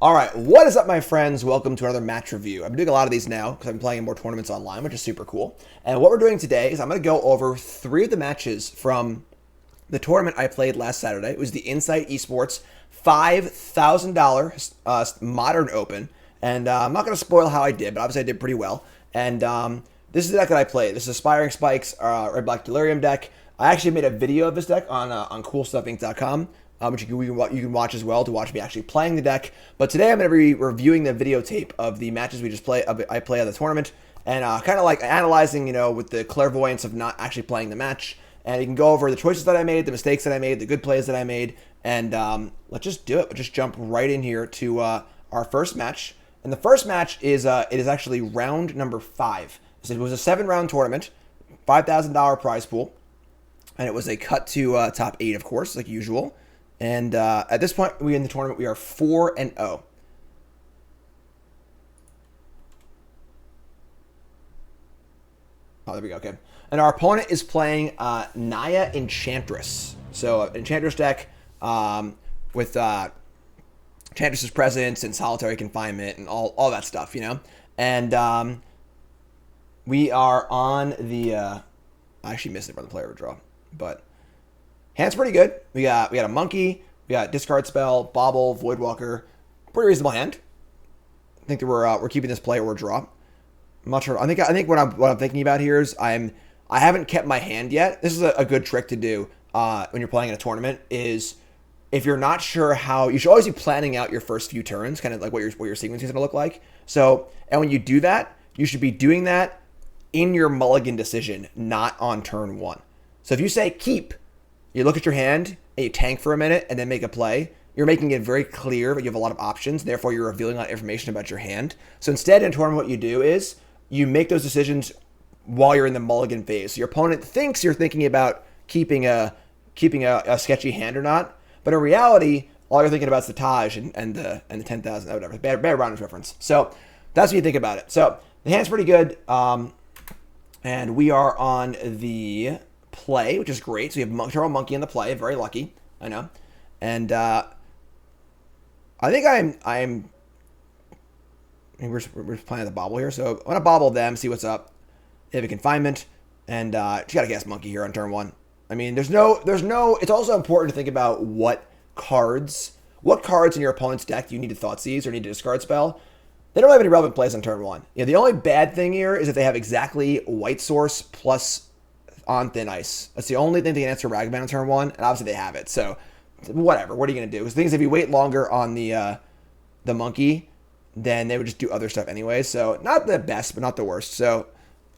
All right, what is up, my friends? Welcome to another match review. I've been doing a lot of these now because I'm playing in more tournaments online, which is super cool. And what we're doing today is I'm going to go over 3 of the matches from the tournament I played last Saturday. It was the Insight Esports $5,000 Modern Open. And I'm not going to spoil how I did, but obviously I did pretty well. And this is the deck that I played. This is Aspiring Spikes, Red Black Delirium deck. I actually made a video of this deck on CoolStuffInc.com. Which you can watch as well to watch me actually playing the deck. But today I'm going to be reviewing the videotape of the matches we just play. I play at the tournament and kind of like analyzing, with the clairvoyance of not actually playing the match. And you can go over the choices that I made, the mistakes that I made, the good plays that I made, and let's just do it. Let's just jump right in here to our first match. And the first match is it is actually round number 5. So it was a 7-round tournament, $5,000 prize pool, and it was a cut to top 8, of course, like usual. And at this point, in the tournament, we are 4-0. Oh, there we go. Okay. And our opponent is playing Naya Enchantress. So, Enchantress deck with Enchantress's Presence and Solitary Confinement and all that stuff, And we are on the... I actually missed it from the player draw, but... hand's pretty good. We got a monkey, we got discard spell, Bauble, Voidwalker, pretty reasonable hand. I think that we're keeping this play or draw. I'm not sure. I think what I'm thinking about here is I haven't kept my hand yet. This is a good trick to do when you're playing in a tournament. Is if you're not sure how, you should always be planning out your first few turns, kind of like what your sequence is going to look like. So, and when you do that, you should be doing that in your mulligan decision, not on turn 1. So if you say keep. You look at your hand and you tank for a minute and then make a play. You're making it very clear that you have a lot of options. Therefore, you're revealing a lot of information about your hand. So instead, in a tournament, what you do is you make those decisions while you're in the mulligan phase. So your opponent thinks you're thinking about keeping a sketchy hand or not, but in reality, all you're thinking about is the Taj and the 10,000, whatever. Bad rounders reference. So that's what you think about it. So the hand's pretty good, and we are on the play, which is great. So you have Turtle Monkey in the play. Very lucky, I know. And I think we're playing the Bauble here, so I'm gonna Bauble them, see what's up. They have a confinement, and just gotta guess Monkey here on turn 1. I mean, there's no. It's also important to think about what cards in your opponent's deck do you need to Thoughtseize or need to discard spell. They don't have any relevant plays on turn 1. The only bad thing here is that they have exactly White Source plus on Thin Ice. That's the only thing they can answer Ragavan on turn 1, and obviously they have it. So, whatever. What are you going to do? Because the thing is, if you wait longer on the monkey, then they would just do other stuff anyway. So, not the best, but not the worst. So,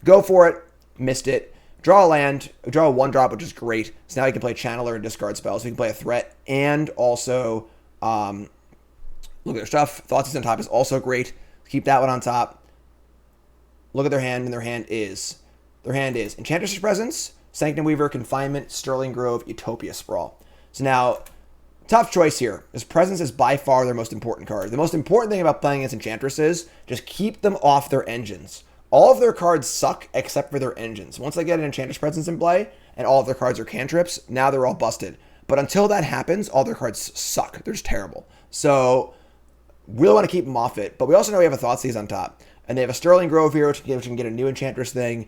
go for it. Missed it. Draw a land. Draw a 1-drop, which is great. So now you can play Channeler and discard spells. So you can play a threat and also look at their stuff. Thoughtseize on top is also great. Keep that one on top. Look at their hand, and their hand is Enchantress's Presence, Sanctum Weaver, Confinement, Sterling Grove, Utopia Sprawl. So now, tough choice here. This Presence is by far their most important card. The most important thing about playing against Enchantresses, just keep them off their engines. All of their cards suck except for their engines. Once they get an Enchantress Presence in play, and all of their cards are cantrips, now they're all busted. But until that happens, all their cards suck. They're just terrible. So, we really want to keep them off it. But we also know we have a Thoughtseize on top. And they have a Sterling Grove here, which can get a new Enchantress thing.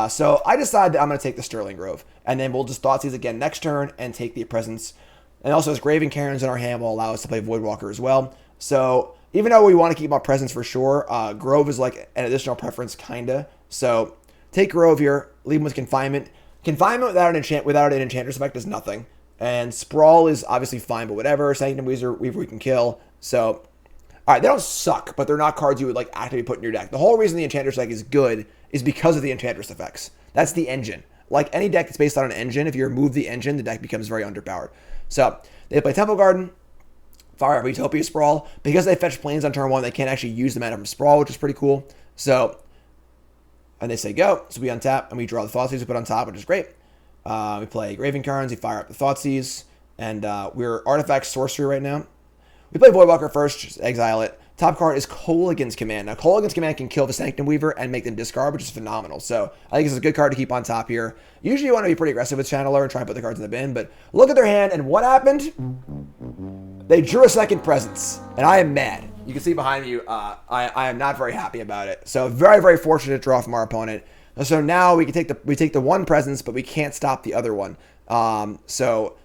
So I decided that I'm going to take the Sterling Grove, and then we'll just Thoughtseize again next turn and take the Presence. And also, as Graven Cairns in our hand will allow us to play Voidwalker as well. So even though we want to keep our Presence for sure, Grove is like an additional preference, kinda. So take Grove here, leave them with Confinement. Confinement without an Enchantress effect is nothing. And Sprawl is obviously fine, but whatever. Sanctum Weaver we can kill. So, all right, they don't suck, but they're not cards you would like actively put in your deck. The whole reason the Enchantress deck is good is because of the Enchantress effects. That's the engine. Like any deck that's based on an engine, if you remove the engine, the deck becomes very underpowered. So they play Temple Garden, fire up Utopia Sprawl. Because they fetch planes on turn 1, they can't actually use the mana from Sprawl, which is pretty cool. So, and they say go. So we untap and we draw the Thoughtseize we put on top, which is great. We play Graven Cairns, we fire up the Thoughtseize, and we're Artifact Sorcery right now. We play Voidwalker first, just exile it. Top card is Kolaghan's Command. Now, Kolaghan's Command can kill the Sanctum Weaver and make them discard, which is phenomenal. So, I think this is a good card to keep on top here. Usually, you want to be pretty aggressive with Channeler and try and put the cards in the bin, but look at their hand, and what happened? They drew a second Presence, and I am mad. You can see behind you, I am not very happy about it. So very, very fortunate draw from our opponent. And so now we can take the one presence, but we can't stop the other one. So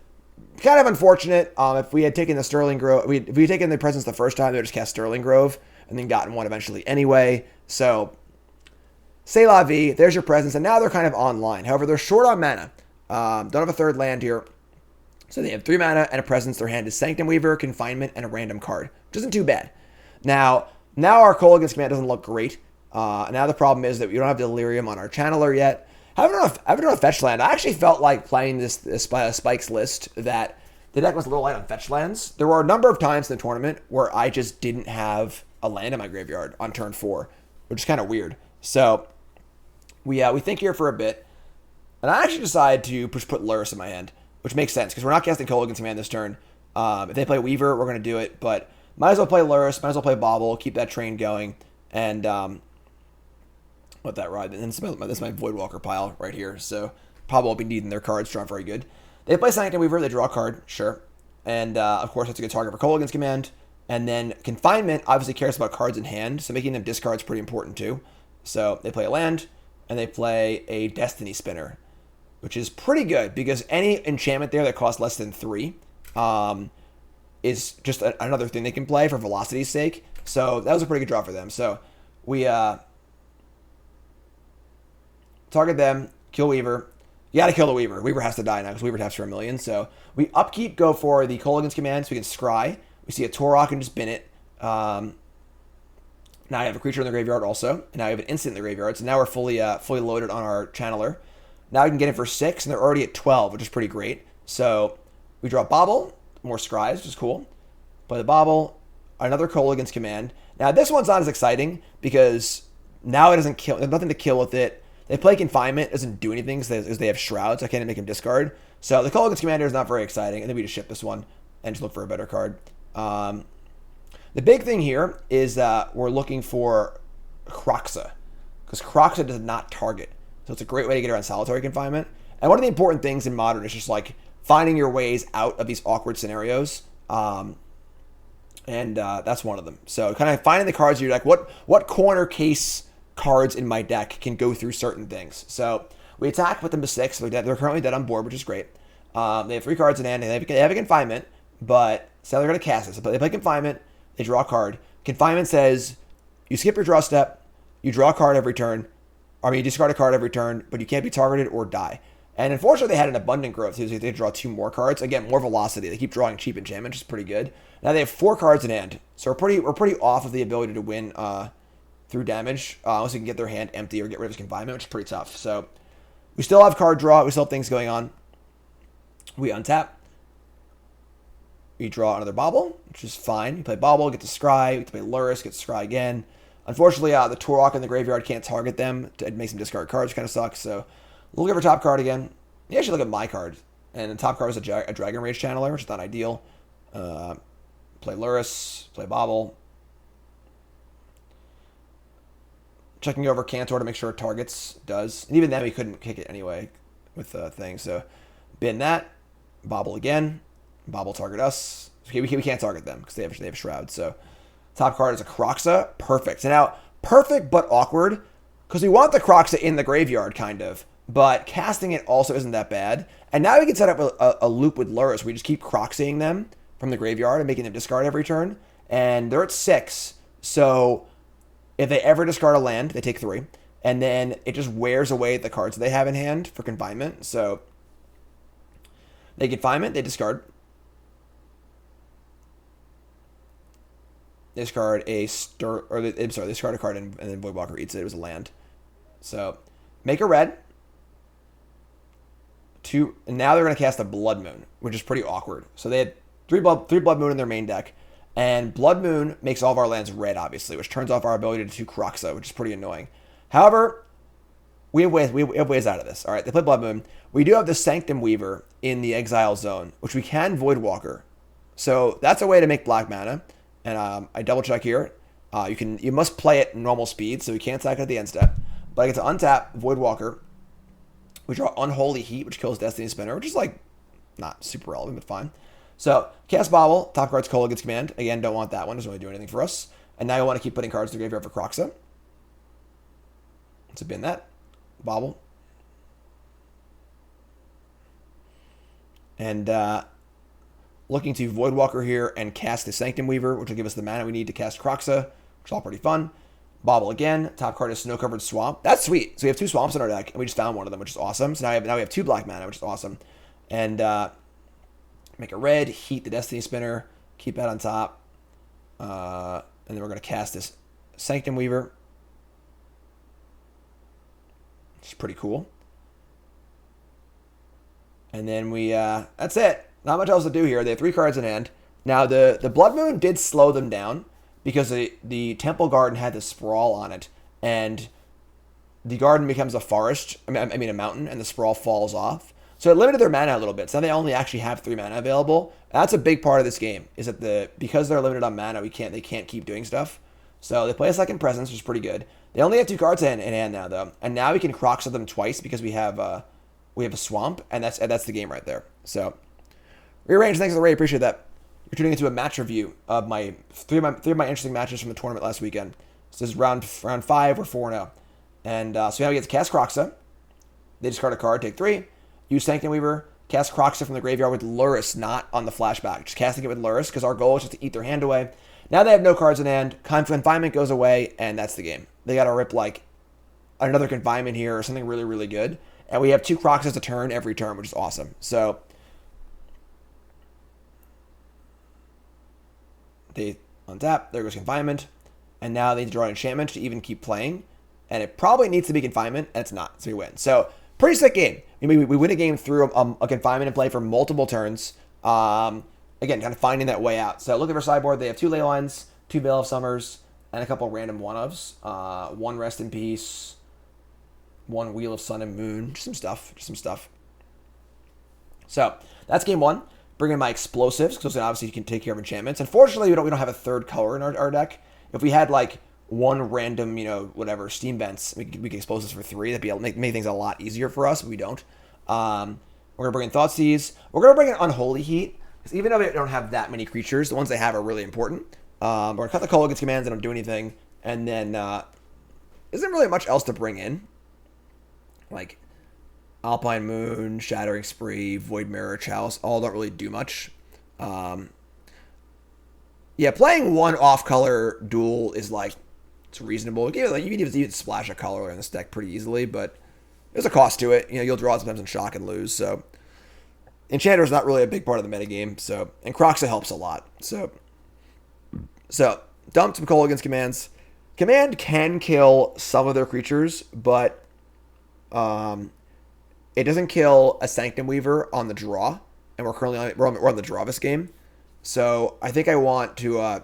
kind of unfortunate. If we had taken the Sterling Grove, if we had taken the presence the first time, they would just cast Sterling Grove and then gotten one eventually anyway. So c'est la vie. There's your presence, and now they're kind of online. However, they're short on mana. Don't have a third land here. So they have 3 mana and a presence. Their hand is Sanctum Weaver, Confinement, and a random card, which isn't too bad. Now our Kolaghan's command doesn't look great. Now the problem is that we don't have Delirium on our Channeler yet. I haven't done a fetch land. I actually felt like playing this Spike's list that the deck was a little light on fetch lands. There were a number of times in the tournament where I just didn't have a land in my graveyard on turn 4, which is kind of weird. So we think here for a bit, and I actually decided to put Lurrus in my hand, which makes sense because we're not casting Kolaghan's command this turn. If they play Weaver, we're going to do it, but might as well play Lurrus, might as well play Bauble, keep that train going, and let that ride. And this is my Voidwalker pile right here, so probably won't be needing their cards. Draw very good. They play Sanctum Weaver, they draw a card, sure. And of course, that's a good target for Kolaghan's command. And then Confinement obviously cares about cards in hand, so making them discard is pretty important too. So they play a land, and they play a Destiny Spinner, which is pretty good because any enchantment there that costs less than 3 is just another thing they can play for velocity's sake. So that was a pretty good draw for them. So we target them, kill Weaver. You got to kill the Weaver. Weaver has to die now because Weaver taps for 1 million. So we upkeep, go for the Kolaghan's command so we can scry. We see a Tourach and just bin it. Now I have a creature in the graveyard also. And now I have an instant in the graveyard. So now we're fully loaded on our Channeler. Now we can get it for 6, and they're already at 12, which is pretty great. So we draw Bauble, more scries, which is cool. Play the Bauble, another Kolaghan's command. Now this one's not as exciting because now it doesn't kill. There's nothing to kill with it. They play Confinement, doesn't do anything because they have Shrouds. I can't make him discard. So the Kolaghan's commander is not very exciting. And then we just ship this one and just look for a better card. The big thing here is that we're looking for Kroxa because Kroxa does not target. So it's a great way to get around solitary confinement. And one of the important things in Modern is just like finding your ways out of these awkward scenarios. And that's one of them. So kind of finding the cards you're like, what corner case cards in my deck can go through certain things. So we attack with them to 6. They're currently dead on board, which is great. They have 3 cards in hand, and they have a Confinement, but so they're going to cast it. So they play Confinement, they draw a card. Confinement says, you skip your draw step, you draw a card every turn, you discard a card every turn, but you can't be targeted or die. And unfortunately, they had an Abundant Growth, so they draw 2 more cards. Again, more velocity. They keep drawing cheap enchantment, which is pretty good. Now they have 4 cards in hand, so we're pretty off of the ability to win through damage, unless we can get their hand empty or get rid of his Confinement, which is pretty tough. So we still have card draw. We still have things going on. We untap. We draw another Bauble, which is fine. We play Bauble, get to scry. We play Lurrus, get to scry again. Unfortunately, the Tourach in the graveyard can't target them. It makes them discard cards, which kind of sucks. So we'll look at our top card again. You actually look at my card. And the top card is a Dragon Rage Channeler, which is not ideal. Play Lurrus, play Bauble. Checking over Cantor to make sure it targets. Does. And even then, we couldn't kick it anyway with the thing. So bin that. Bauble again. Bauble target us. Okay, we can't target them because they have Shroud. So top card is a Kroxa. Perfect. So now, perfect but awkward because we want the Kroxa in the graveyard, kind of. But casting it also isn't that bad. And now we can set up a loop with Lurrus. We just keep Kroxaing them from the graveyard and making them discard every turn. And they're at 6. So if they ever discard a land, they take 3. And then it just wears away the cards they have in hand for Confinement. So they Confinement, they discard. They discard a they discard a card and then Voidwalker eats it. It was a land. So make a red. 2, and now they're going to cast a Blood Moon, which is pretty awkward. So they had 3 Blood Moon in their main deck, and Blood Moon makes all of our lands red, obviously, which turns off our ability to Kroxa, which is pretty annoying. However, we have ways out of this. All right, they play Blood Moon. We do have the Sanctum Weaver in the Exile Zone, which we can Voidwalker. So that's a way to make black mana. And I double check here. You must play it normal speed, so we can't sack it at the end step. But I get to untap Voidwalker. We draw Unholy Heat, which kills Destiny Spinner, which is like not super relevant, but fine. So, cast Bauble, top card's Kolaghan's Command. Again, don't want that one, doesn't really do anything for us. And now you want to keep putting cards to the graveyard for Kroxa. Let's bin that. Bauble. And looking to Voidwalker here and cast the Sanctum Weaver, which will give us the mana we need to cast Kroxa, which is all pretty fun. Bauble again. Top card is Snow-Covered Swamp. That's sweet. So we have 2 swamps in our deck, and we just found one of them, which is awesome. So now we have 2 black mana, which is awesome. And make a red, heat the Destiny Spinner, keep that on top. And then we're going to cast this Sanctum Weaver, which is pretty cool. And then that's it. Not much else to do here. They have 3 cards in hand. Now, the Blood Moon did slow them down because the Temple Garden had the Sprawl on it. And the garden becomes a forest, I mean a mountain, and the Sprawl falls off. So it limited their mana a little bit. So now they only actually have 3 mana available. That's a big part of this game, is that because they're limited on mana, they can't keep doing stuff. So they play a second presence, which is pretty good. They only have 2 cards in hand now, though. And now we can Kroxa them twice because we have a swamp, and that's the game right there. So, Rearrange, thanks for the raid, appreciate that. You're tuning into a match review of three of my interesting matches from the tournament last weekend. So this is round 5, we're 4-0. And so now we get to cast Kroxa. They discard a card, take 3. Use Sanctum Weaver, cast Kroxa from the graveyard with Lurrus, not on the flashback. Just casting it with Lurrus, because our goal is just to eat their hand away. Now they have no cards in hand, Confinement goes away, and that's the game. They gotta rip like another Confinement here or something really, really good. And we have 2 Kroxas a turn every turn, which is awesome. So they untap, there goes Confinement. And now they draw an enchantment to even keep playing. And it probably needs to be Confinement, and it's not, so we win. So, pretty sick game. We win a game through a Confinement in play for multiple turns. Again, kind of finding that way out. So, look at our sideboard. They have 2 Leylines, 2 Veil of Summers, and a couple random one-ofs. 1 Rest in Peace, 1 Wheel of Sun and Moon. Just some stuff. So, that's game 1. Bring in my explosives, because obviously you can take care of enchantments. Unfortunately, we don't have a third color in our deck. If we had like 1 random, whatever, Steam Vents, we could explosives for 3. That'd make things a lot easier for us, but we don't. We're going to bring in Thoughtseize. We're going to bring in Unholy Heat, because even though they don't have that many creatures, the ones they have are really important. We're going to cut the Kolaghan's commands, they don't do anything. And then, isn't really much else to bring in. Like, Alpine Moon, Shattering Spree, Void Mirror, Chalice, all don't really do much. Yeah, playing 1 off-color duel is like, it's reasonable. You can even splash a color in this deck pretty easily, but there's a cost to it. You'll draw sometimes in shock and lose. So Enchanter is not really a big part of the metagame. So, and Kroxa helps a lot. So dump some Kolaghan's commands. Command can kill some of their creatures, but it doesn't kill a Sanctum Weaver on the draw, and we're on the draw this game. So I think I want to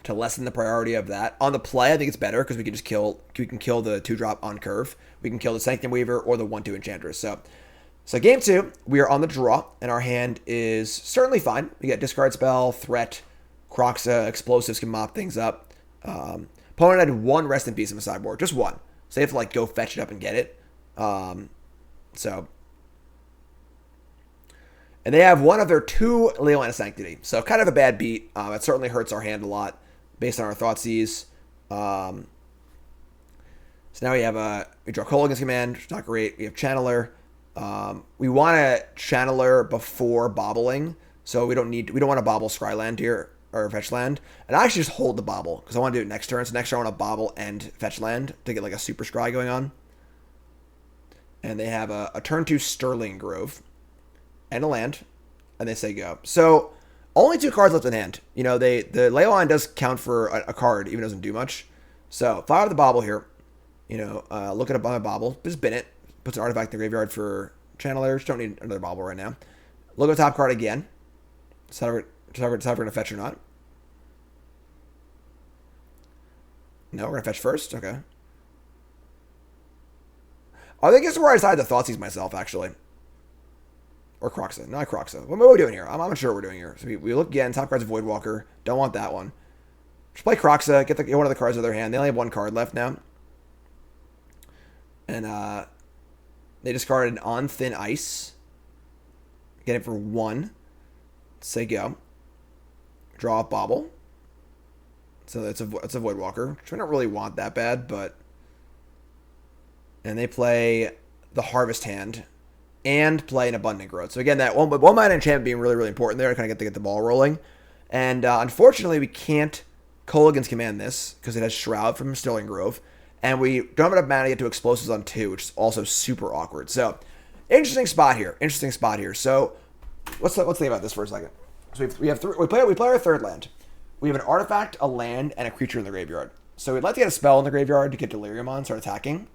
lessen the priority of that. On the play, I think it's better because we can kill the 2-drop on curve. We can kill the Sanctum Weaver or the 1/2 Enchantress. So game 2, we are on the draw, and our hand is certainly fine. We got discard spell, threat, Kroxa, explosives can mop things up. Opponent had 1 Rest in Peace in the sideboard, just 1. So they have to go fetch it up and get it. And they have 1 of their 2 Leyline of Sanctity. So kind of a bad beat. It certainly hurts our hand a lot based on our Thoughtseize. So now we draw Kolaghan's command, which is not great. We have Channeler. We want to Channeler before bobbling. So we don't want to bobble Scryland here, or fetch land. And I actually just hold the bobble, because I want to do it next turn. So next turn I want to bobble and fetch land to get like a super scry going on. And they have a turn 2 Sterling Grove and a land, and they say go. So only 2 cards left in hand. The Leyline does count for a card, even though it doesn't do much. So fire the Bauble here. Look at a Bauble, just bin it. Puts an artifact in the graveyard for Channelers. Don't need another Bauble right now. Look at the top card again. Decide if we're going to fetch or not. No, we're going to fetch first. Okay. I think this is where I decided to Thoughtseize myself, actually. Or Kroxa. Not Kroxa. What are we doing here? I'm not sure what we're doing here. So we look again. Top card's Voidwalker. Don't want that one. Just play Kroxa. Get one of the cards out of their hand. They only have 1 card left now. And they discarded On Thin Ice. Get it for 1. Say go. Draw a Bauble. So it's a Voidwalker, which I don't really want that bad, but... And they play the Harvest Hand and play an Abundant Growth. So again, that one mana enchantment being really, really important there to kind of get the ball rolling. And unfortunately, we can't Kolaghan's Command this because it has Shroud from Sterling Grove. And we don't have enough mana to get to Explosives on 2, which is also super awkward. So, interesting spot here. So, let's think about this for a second. So we play our third land. We have an artifact, a land, and a creature in the graveyard. So we'd like to get a spell in the graveyard to get Delirium on, start attacking.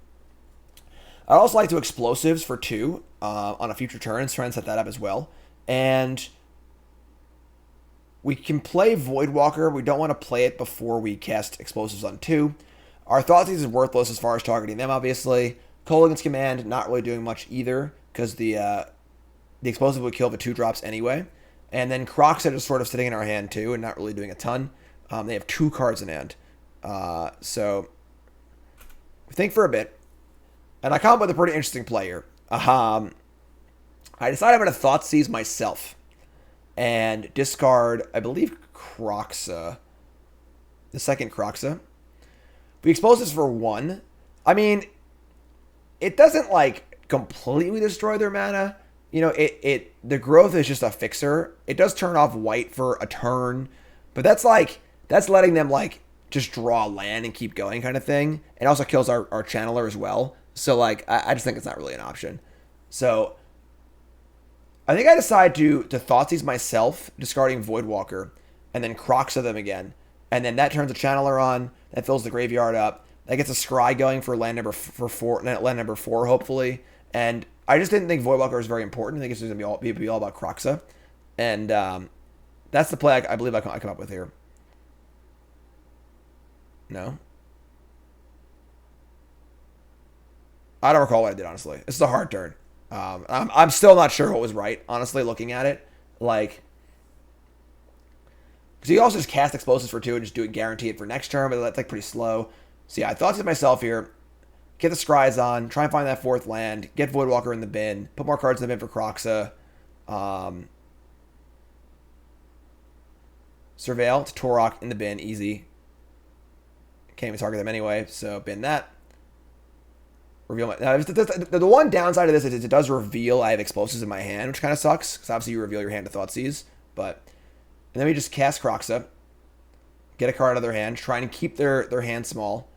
I'd also like to Explosives for 2 on a future turn and try and set that up as well. And we can play Voidwalker. We don't want to play it before we cast Explosives on 2. Our Thoughtseize is worthless as far as targeting them, obviously. Kolaghan's Command, not really doing much either, because the Explosive would kill the 2-drops anyway. And then Kroxa just sort of sitting in our hand, too, and not really doing a ton. They have 2 cards in hand. So, we think for a bit. And I come up with a pretty interesting play here. I decided I'm going to Thoughtseize myself. And discard, I believe, Kroxa. The second Kroxa. We expose this for 1. I mean, it doesn't, like, completely destroy their mana. You know, the growth is just a fixer. It does turn off white for a turn. But that's, like, that's letting them, like, just draw land and keep going kind of thing. It also kills our Channeler as well. So, like, I just think it's not really an option. So, I think I decide to Thoughtseize myself, discarding Voidwalker, and then Kroxa them again. And then that turns a Channeler on. That fills the graveyard up. That gets a Scry going for land number 4, hopefully. And I just didn't think Voidwalker was very important. I think it's just going to be all about Kroxa. And that's the play I believe I come up with here. No? I don't recall what I did, honestly. This is a hard turn. I'm still not sure what was right, honestly, looking at it. Like... So you also just cast Explosives for 2 and just do it, guarantee it for next turn, but that's like pretty slow. So yeah, I thought to myself here, get the Scries on, try and find that 4th land, get Voidwalker in the bin, put more cards in the bin for Kroxa. Surveil to Tourach in the bin, easy. Can't even target them anyway, so bin that. Reveal my... Now, the one downside of this is it does reveal I have Explosives in my hand, which kind of sucks, because obviously you reveal your hand to Thoughtseize, but... And then we just cast Kroxa, get a card out of their hand, trying to keep their hand small.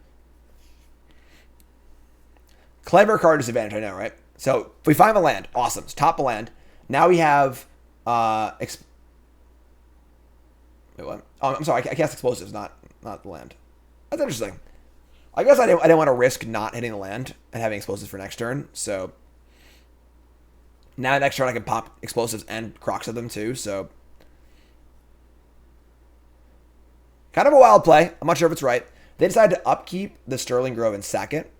Clever card disadvantage, I know, right? So if we find a land, awesome. It's top of land. Now we have... Wait, what? Oh, I'm sorry, I cast Explosives, not the land. That's interesting. I guess I didn't want to risk not hitting the land and having Explosives for next turn, so... Now next turn I can pop Explosives and Kroxa them too, so... Kind of a wild play. I'm not sure if it's right. They decided to upkeep the Sterling Grove and sack it.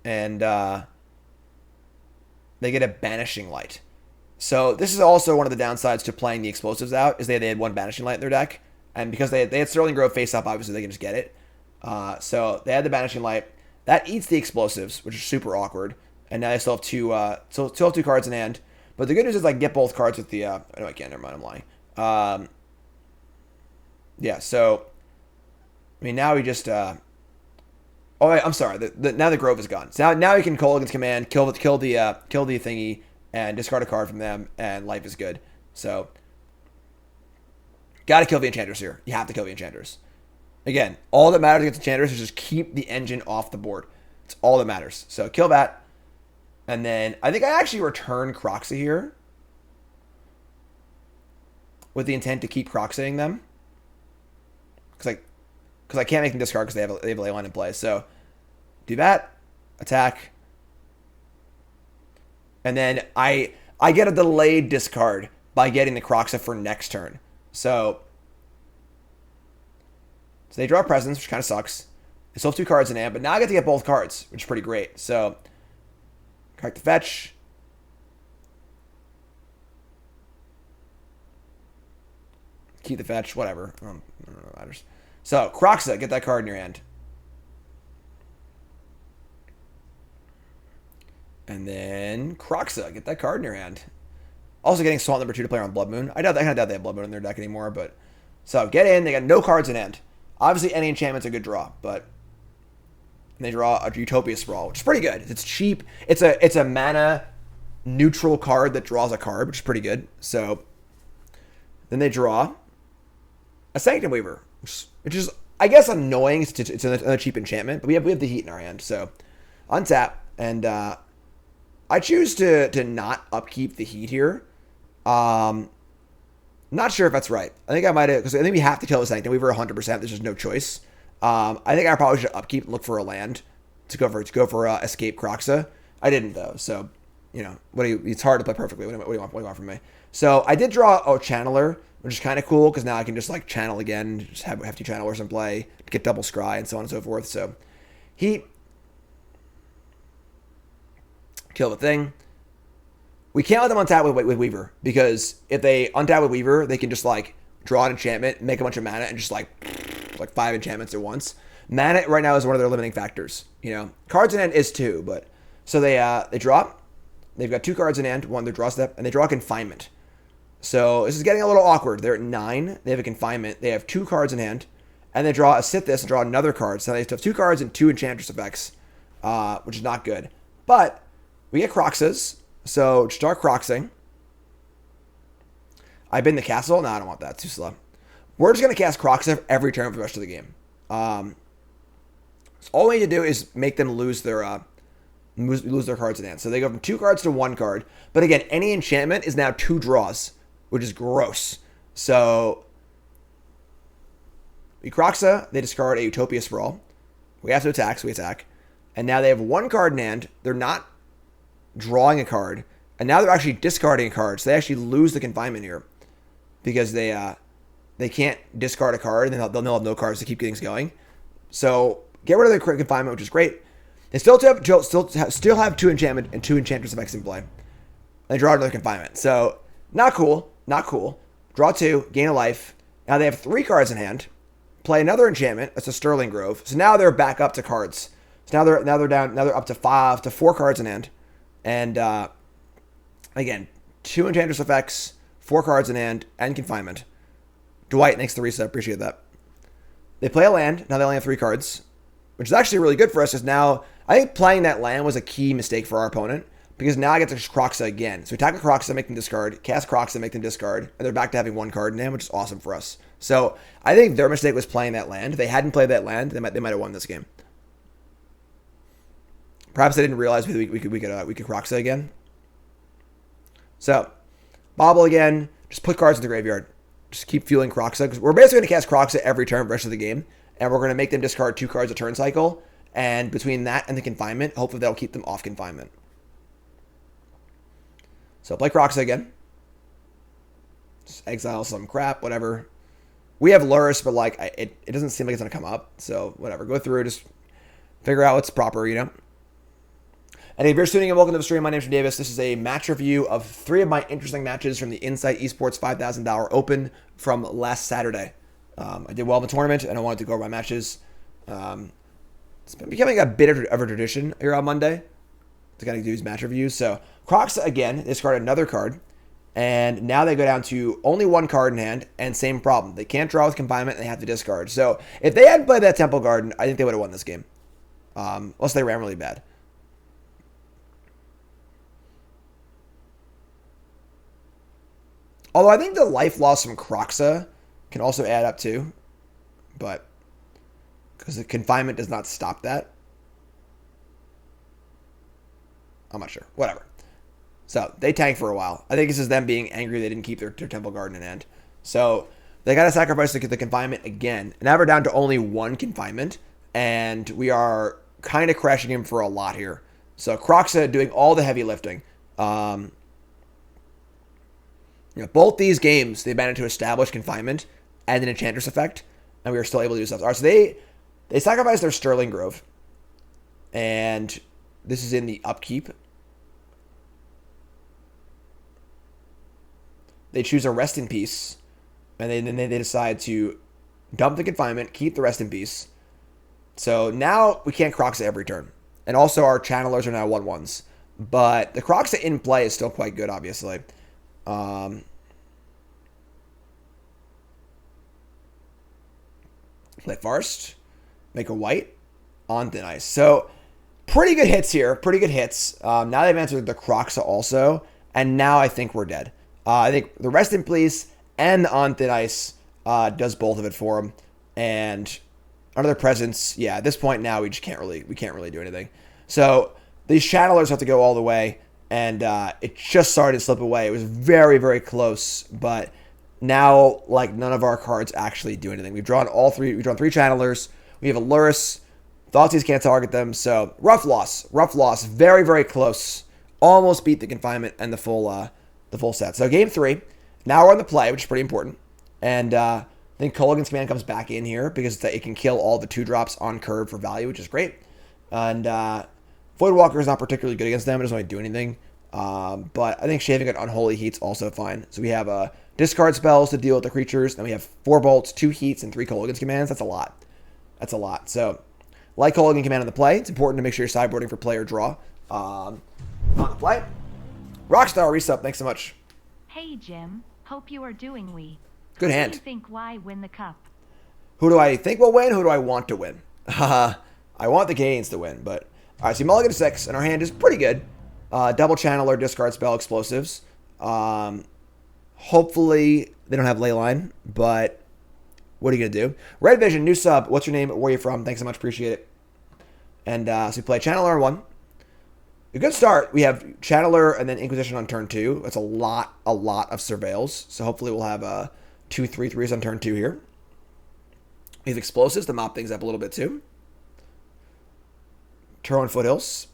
And they get a Banishing Light. So this is also one of the downsides to playing the Explosives out, is they had 1 Banishing Light in their deck. And because they had Sterling Grove face up, obviously they can just get it. So they had the Banishing Light. That eats the Explosives, which is super awkward. And now they still have 2 cards in hand. But the good news is I can get both cards with the... no, I can't. Never mind. I'm lying. Yeah, so... I mean, now we just... oh, wait, I'm sorry. Now the Grove is gone. So now you can Kolaghan's Command, kill the thingy, and discard a card from them, and life is good. So... Gotta kill the Enchantress here. You have to kill the Enchantress. Again, all that matters against Enchantress is just keep the engine off the board. It's all that matters. So kill that. And then I think I actually return Kroxa here. With the intent to keep Kroxaing them. Because I can't make them discard because they have Leyline in play. So do that. Attack. And then I get a delayed discard by getting the Kroxa for next turn. So they draw Presence, which kind of sucks. They still have 2 cards in hand, but now I get to get both cards, which is pretty great. So, correct the fetch. Keep the fetch, whatever. I don't know what matters. So, Kroxa, get that card in your hand. And then Kroxa, get that card in your hand. Also getting Salt number 2 to play on Blood Moon. I kind of doubt they have Blood Moon in their deck anymore, but... So, get in. They got no cards in hand. Obviously, any enchantment's a good draw, but... They draw a Utopia Sprawl, which is pretty good. It's cheap. It's a mana neutral card that draws a card, which is pretty good. So, then they draw a Sanctum Weaver, which is, I guess, annoying. It's a cheap enchantment, but we have the Heat in our hand. So, untap, and I choose to not upkeep the Heat here. Not sure if that's right. I think I might have, because I think we have to kill the Sanctum Weaver 100%. There's just no choice. I think I probably should upkeep and look for a land to go for Escape Kroxa. I didn't though, so it's hard to play perfectly. What do you want from me? So I did draw a Channeler, which is kind of cool because now I can just like channel again, just have 2 Channelers in play, get double scry and so on and so forth. So Heat, kill the thing. We can't let them untap with Weaver because if they untap with Weaver, they can just like draw an enchantment, make a bunch of mana, and just like 5 enchantments at once. Mana right now is one of their limiting factors. Cards in hand is too, but so they drop. They've got 2 cards in hand, one their draw step, and they draw Confinement. So this is getting a little awkward. They're at 9. They have a Confinement. They have 2 cards in hand, and they draw a Sit This and draw another card. So they have 2 cards and 2 Enchantress effects, which is not good. But we get Kroxas, so start Kroxing. I bin the castle. No, I don't want that. It's too slow. We're just going to cast Kroxa every turn for the rest of the game. So all we need to do is make them lose their cards in hand. So they go from 2 cards to 1 card. But again, any enchantment is now 2 draws, which is gross. So we Kroxa, they discard a Utopia Sprawl. We have to attack, so we attack. And now they have 1 card in hand. They're not drawing a card. And now they're actually discarding a card. So they actually lose the Confinement here. Because they can't discard a card, and they'll have no cards to keep things going. So get rid of the Confinement, which is great. They still have 2 enchantment and 2 Enchantress effects in play. They draw another Confinement. So not cool. Draw 2, gain a life. Now they have 3 cards in hand. Play another enchantment. That's a Sterling Grove. So now they're back up to cards. So now they're down. Now they're up to 4 cards in hand. And again, 2 Enchantress effects, 4 cards in hand, and Confinement. Dwight, thanks for the reset. Appreciate that. They play a land. Now they only have 3 cards, which is actually really good for us because now I think playing that land was a key mistake for our opponent because now I get to Kroxa again. So we attack a Kroxa, make them discard, cast Kroxa, make them discard, and they're back to having 1 card in hand, which is awesome for us. So I think their mistake was playing that land. If they hadn't played that land, they might have won this game. Perhaps they didn't realize we could Kroxa again. So Bauble again. Just put cards in the graveyard. Just keep fueling Kroxa. Because we're basically going to cast Kroxa every turn for the rest of the game. And we're going to make them discard 2 cards a turn cycle. And between that and the Confinement, hopefully that'll keep them off Confinement. So play Kroxa again. Just exile some crap, whatever. We have Lurrus, but like it doesn't seem like it's going to come up. So whatever. Go through, just figure out what's proper, And if you're tuning in, welcome to the stream. My name's Davis. This is a match review of 3 of my interesting matches from the Insight Esports $5,000 Open from last Saturday. I did well in the tournament, and I wanted to go over my matches. It's been becoming a bit of a tradition here on Monday to kind of do these match reviews. So Kroxa, again, discard another card, and now they go down to only 1 card in hand, and same problem. They can't draw with Confinement, and they have to discard. So if they hadn't played that Temple Garden, I think they would have won this game, unless they ran really bad. Although I think the life loss from Kroxa can also add up too. But because the Confinement does not stop that. I'm not sure. Whatever. So they tank for a while. I think this is them being angry they didn't keep their Temple Garden in hand. So they got to sacrifice the Confinement again. And now we're down to only 1 Confinement. And we are kind of crashing him for a lot here. So Kroxa doing all the heavy lifting. Both these games, they managed to establish Confinement and an Enchantress effect, and we were still able to do stuff. All right, so they sacrificed their Sterling Grove, and this is in the upkeep. They choose a Rest in Peace, and then they decide to dump the Confinement, keep the Rest in Peace. So now we can't Kroxa every turn, and also our Channelers are now 1/1s, but the Kroxa in play is still quite good, obviously. Play Forest. Make a white. On Thin Ice. So, pretty good hits here. Pretty good hits. Now they've answered the Kroxa also. And now I think we're dead. I think the Rest in Peace and the On Thin Ice does both of it for him. And under their presence, yeah, at this point now we can't really do anything. So these channelers have to go all the way, and it just started to slip away. It was very, very close, but now like none of our cards actually do anything. We've drawn three channelers. We have a Lurrus. Thoughtseize can't target them, so rough loss. Very, very close. Almost beat the confinement and the full set. So game 3. Now we're on the play, which is pretty important. And I think Kolaghan's command comes back in here because it can kill all the 2-drops on curve for value, which is great. And Voidwalker is not particularly good against them. It doesn't really do anything. But I think shaving an Unholy Heat's also fine. So we have discard spells to deal with the creatures. Then we have 4 bolts, 2 heats, and 3 Kolaghan's commands. That's a lot. So, like Kolaghan command on the play, it's important to make sure you're sideboarding for play or draw. On the play. Rockstar resub, thanks so much. Hey Jim, hope you are doing we. Good hand. Who do you think why win the cup? Who do I think will win? Who do I want to win? I want the Canadians to win, but alright, so mulligan to 6, and our hand is pretty good. Double channeler, discard spell, explosives. Hopefully they don't have Leyline, but what are you gonna do? Red Vision, new sub. What's your name? Where are you from? Thanks so much, appreciate it. And so we play channeler on 1. A good start. We have Channeler and then Inquisition on turn 2. That's a lot of surveils. So hopefully we'll have 2 3/3s on turn 2 here. We have Explosives to mop things up a little bit too. Turn 1 Foothills.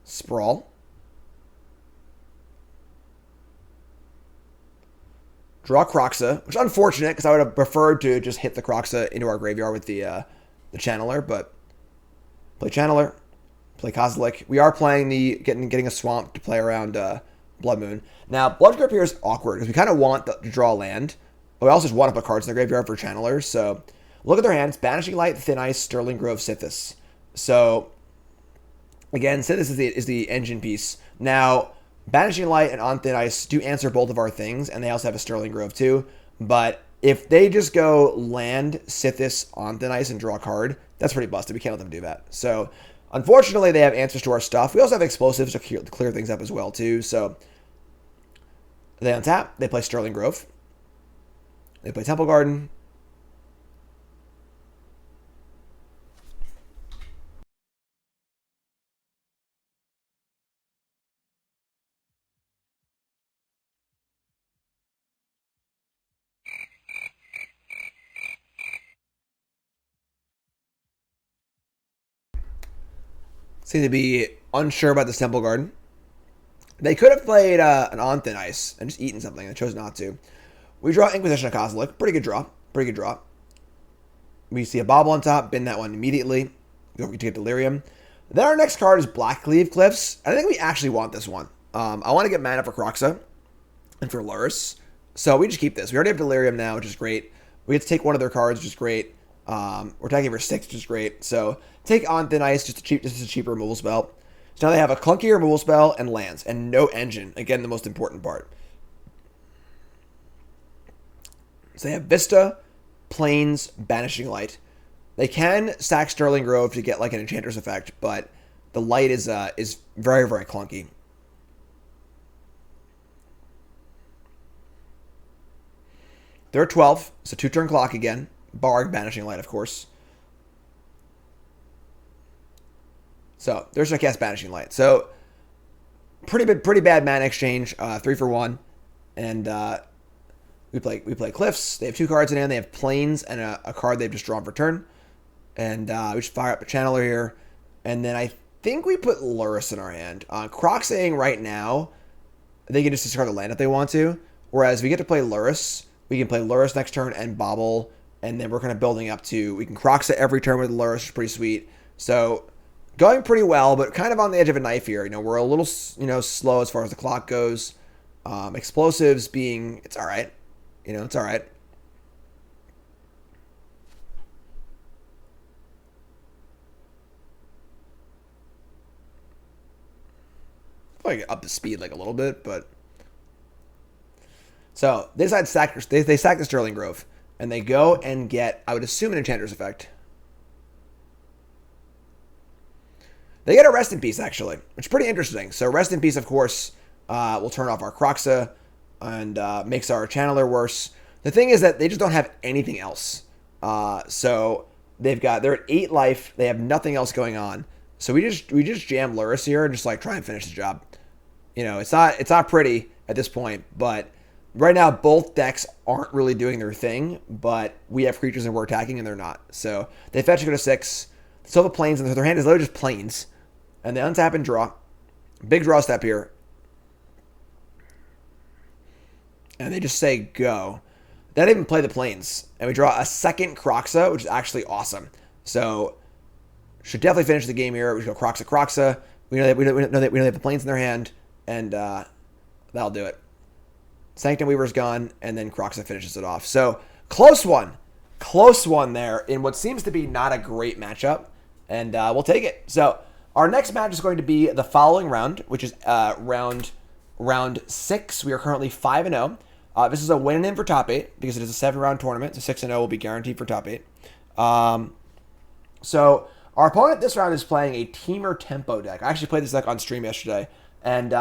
Sprawl. Draw Kroxa, which is unfortunate because I would have preferred to just hit the Kroxa into our graveyard with the Channeler, but play Channeler, play Kozilek. We are playing getting a swamp to play around Blood Moon. Now, Blood Crypt here is awkward because we kind of want to draw land, but we also just want to put cards in the graveyard for Channelers. So look at their hands: Banishing Light, Thin Ice, Sterling Grove, Sithis. So again, Sithis is the engine piece. Now, Banishing Light and On Thin Ice do answer both of our things, and they also have a Sterling Grove too. But if they just go land, Sithis, On Thin Ice, and draw a card, that's pretty busted. We can't let them do that. So, unfortunately, they have answers to our stuff. We also have explosives to clear things up as well, too. So, they untap. They play Sterling Grove. They play Temple Garden. Seem to be unsure about this Temple Garden. They could have played an On Thin Ice and just eaten something. They chose not to. We draw Inquisition of Kozilek. Pretty good draw. We see a Bauble on top. Bin that one immediately. Go to get Delirium. Then our next card is Blackcleave Cliffs. I think we actually want this one. I want to get mana for Kroxa and for Lurrus. So we just keep this. We already have Delirium now, which is great. We get to take one of their cards, which is great. We're attacking for 6, which is great. So take On Thin Ice, just a cheaper removal spell. So now they have a clunky removal spell and lands, and no engine. Again, the most important part. So they have Vista, Plains, Banishing Light. They can sack Sterling Grove to get like an Enchantress effect, but the light is very, very clunky. They're at 12, so 2-turn clock again. Barring Banishing Light, of course. So there's no cast Banishing Light. So pretty bad mana exchange. 3 for 1, and we play Cliffs. They have 2 cards in hand. They have Plains and a card they've just drawn for turn. And we just fire up a Channeler here, and then I think we put Lurrus in our hand. Kroxaing right now, they can just discard the land if they want to. Whereas we get to play Lurrus, we can play Lurrus next turn and Bauble, and then we're kind of building up to we can Kroxa every turn with Lurrus, which is pretty sweet. So going pretty well, but kind of on the edge of a knife here. We're a little slow as far as the clock goes. Explosives being it's all right. It's all right. Probably up the speed like a little bit, but... So, they decide to sack, they sack the Sterling Grove. And they go and get, I would assume, an Enchantress effect. They get a Rest in Peace, actually, which is pretty interesting. So, Rest in Peace, of course, will turn off our Kroxa and makes our Channeler worse. The thing is that they just don't have anything else. So, they're at 8 life. They have nothing else going on. So, we just jam Lurrus here and just, like, try and finish the job. You know, it's not pretty at this point, but... Right now, both decks aren't really doing their thing, but we have creatures and we're attacking, and they're not. So they fetch and go to 6. They still have planes, and their hand is literally just planes. And they untap and draw. Big draw step here. And they just say go. They don't even play the planes. And we draw a second Kroxa, which is actually awesome. So should definitely finish the game here. We go Kroxa. We know they have the planes in their hand, and that'll do it. Sanctum Weaver's gone, and then Kroxa finishes it off. So, close one there in what seems to be not a great matchup, and we'll take it. So, our next match is going to be the following round, which is round 6. We are currently 5-0. This is a win-in for top 8, because it is a 7-round tournament, so 6-0 will be guaranteed for top 8. So, our opponent this round is playing a Teamer Tempo deck. I actually played this deck on stream yesterday, and...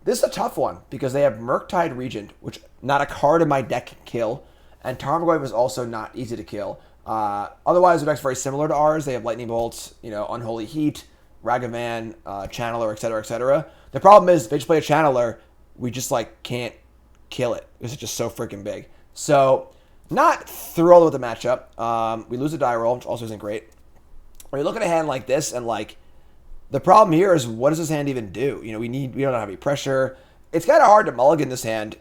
this is a tough one because they have Murktide Regent, which not a card in my deck can kill, and Tarmogoyf is also not easy to kill. Otherwise, the deck's very similar to ours. They have Lightning Bolts, Unholy Heat, Ragavan, Channeler, etc., etc. The problem is, if they just play a Channeler, we just can't kill it because it's just so freaking big. So, not thrilled with the matchup. We lose a die roll, which also isn't great. When you look at a hand like this and the problem here is, what does this hand even do? We don't have any pressure. It's kind of hard to mulligan this hand,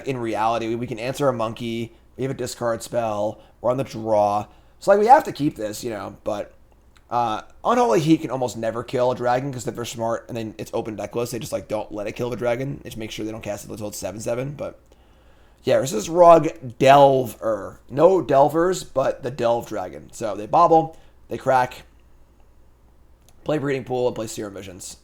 in reality. We can answer a monkey. We have a discard spell. We're on the draw. So, we have to keep this, but Unholy Heat can almost never kill a dragon because if they're smart and then it's open deckless, they just, don't let it kill the dragon. They just make sure they don't cast it until it's 7/7, but... Yeah, this is Rug Delver. No Delvers, but the Delve Dragon. So, they bobble, they crack... Play Breeding Pool, and play Serum Visions.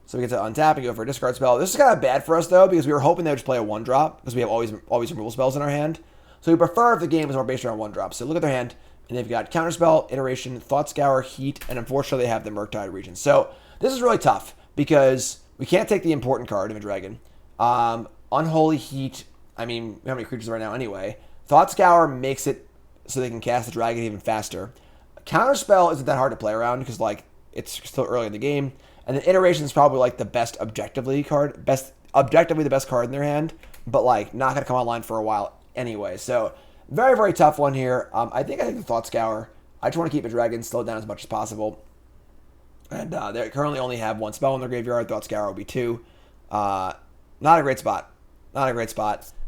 So we get to untap and go for a discard spell. This is kind of bad for us, though, because we were hoping they would just play a 1-drop, because we have always removal spells in our hand. So we prefer if the game is more based around 1-drops. So look at their hand, and they've got Counterspell, Iteration, Thought Scour, Heat, and unfortunately they have the Murktide Regent. So this is really tough, because we can't take the important card of a dragon. Unholy Heat, we have how many creatures right now anyway. Thought Scour makes it so they can cast the dragon even faster. Counterspell isn't that hard to play around because it's still early in the game. And then Iteration is probably the best objectively the best card in their hand, but not gonna come online for a while anyway. So very, very tough one here. I think the Thought Scour. I just want to keep a dragon, slow it down as much as possible. And they currently only have 1 spell in their graveyard. Thought Scour will be 2. Not a great spot.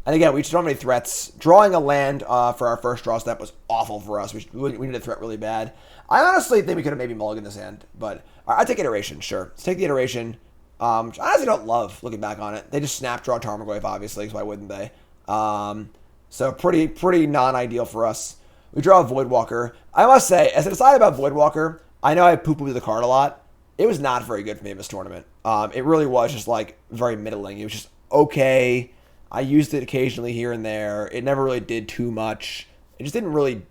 And again, we just don't have any threats. Drawing a land for our first draw step was awful for us. We needed a threat really bad. I honestly think we could have maybe mulliganed this hand, but I take Iteration, sure. Let's take the Iteration. Which I honestly don't love looking back on it. They just snap draw Tarmogoyf, obviously, because why wouldn't they? So pretty non-ideal for us. We draw a Voidwalker. I must say, as I decided about Voidwalker, I know I poo-pooed the card a lot. It was not very good for me in this tournament. It really was just very middling. It was just okay. I used it occasionally here and there. It never really did too much. It just didn't really.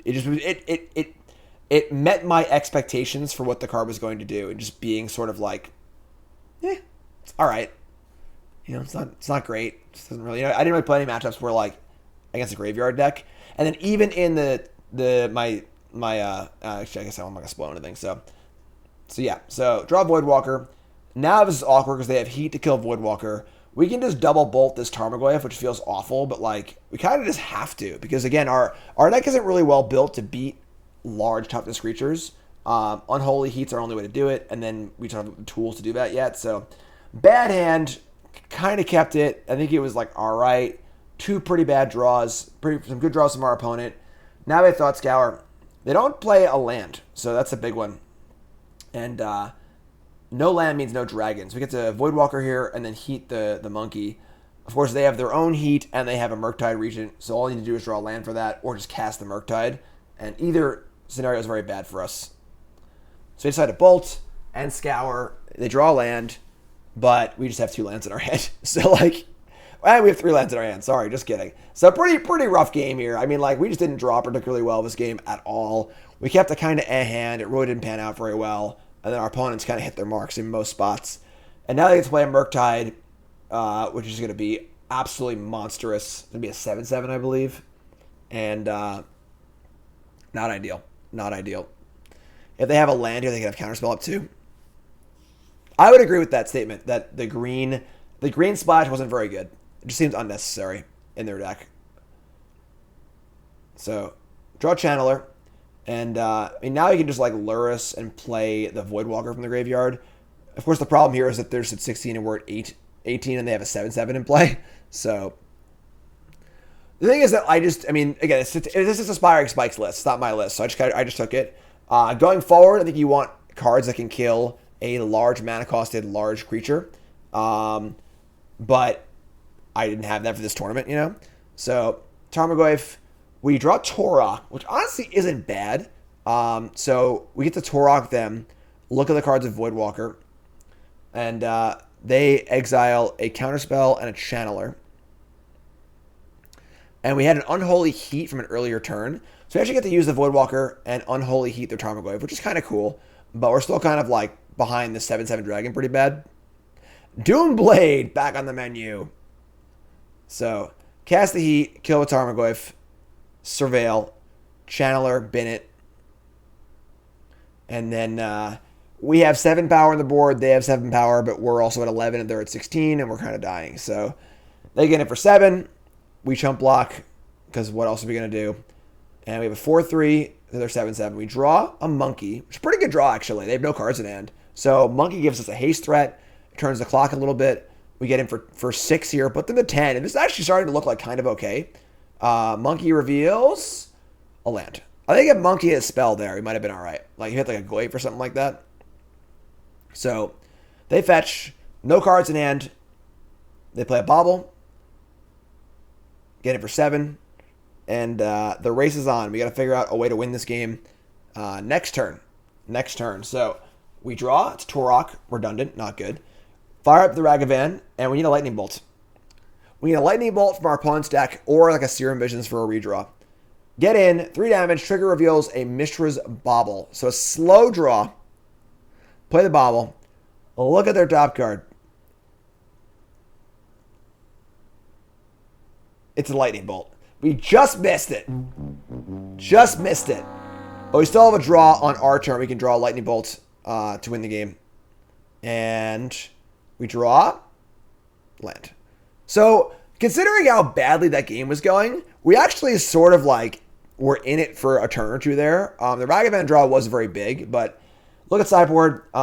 It met my expectations for what the card was going to do, and just being sort of it's all right. It's not great. It just doesn't really. I didn't really play any matchups where against a graveyard deck, and then even in my actually I guess I'm not gonna spoil anything. So yeah. So draw Voidwalker. Now this is awkward because they have Heat to kill Voidwalker. We can just double bolt this Tarmogoyf, which feels awful, but we kind of just have to because again, our deck isn't really well built to beat large toughness creatures. Unholy Heat's our only way to do it, and then we don't have the tools to do that yet. So bad hand, kind of kept it. I think it was all right. 2 pretty bad draws, some good draws from our opponent. Now they Thought Scour. They don't play a land, so that's a big one. And no land means no dragons. We get to Voidwalker here and then Heat the monkey. Of course, they have their own Heat and they have a Murktide Regent, so all you need to do is draw a land for that or just cast the Murktide. And either scenario is very bad for us. So we decide to bolt. and Scour. They draw land, but we just have 2 lands in our hand. So, like, well, we have 3 lands in our hand. Sorry, just kidding. So, pretty rough game here. I mean, like, we just didn't draw particularly well this game at all. We kept a kind of hand. It really didn't pan out very well. And then our opponents kind of hit their marks in most spots. And now they get to play a Murktide, which is going to be absolutely monstrous. It's going to be a 7/7, I believe. And not ideal. Not ideal. If they have a land here, they can have counterspell up too. I would agree with that statement that the green splash wasn't very good. It just seems unnecessary in their deck. So, draw Channeler. And I mean, now you can just like Lurrus and play the Voidwalker from the graveyard. Of course, the problem here is that they're just at 16 and we're at 18 and they have a 7/7 in play. So, the thing is that I mean, again, this is Aspiring Spike's list. It's not my list, so I just took it. Going forward, I think you want cards that can kill a large mana-costed large creature. But I didn't have that for this tournament, you know? So, Tarmogoyf, we draw Tourach, which honestly isn't bad. So, we get to Tourach them, look at the cards of Voidwalker, and they exile a Counterspell and a Channeler. And we had an Unholy Heat from an earlier turn. So we actually get to use the Voidwalker and Unholy Heat their Tarmogoyf, which is kind of cool. But we're still kind of like behind the 7/7 dragon pretty bad. Doomblade back on the menu. So cast the Heat, kill with Tarmogoyf, Surveil, Channeler, bin it. And then we have 7 power on the board. They have 7 power, but we're also at 11 and they're at 16 and we're kind of dying. So they get it for 7. We chump block, because what else are we going to do? And we have a 4/3, they're 7/7. We draw a Monkey, which is a pretty good draw, actually. They have no cards in hand. So Monkey gives us a haste threat, turns the clock a little bit. We get him for 6 here, put them to 10. And this is actually starting to look like kind of okay. Monkey reveals a land. I think if Monkey had a spell there, he might have been all right. Like, he hit like a Glaive or something like that. So they fetch, no cards in hand. They play a Bauble. Get it for 7. And the race is on. We got to figure out a way to win this game next turn. So we draw. It's Tourach. Redundant. Not good. Fire up the Ragavan. And we need a Lightning Bolt. We need a Lightning Bolt from our opponent's deck or like a Serum Visions for a redraw. Get in. 3 damage. Trigger reveals a Mishra's Bauble. So a slow draw. Play the Bauble. Look at their top card. It's a Lightning Bolt. We just missed it. Just missed it. But we still have a draw on our turn. We can draw a Lightning Bolt to win the game. And we draw land. So, considering how badly that game was going, we actually sort of like were in it for a turn or two there. The Ragavan draw was very big, but look at sideboard. They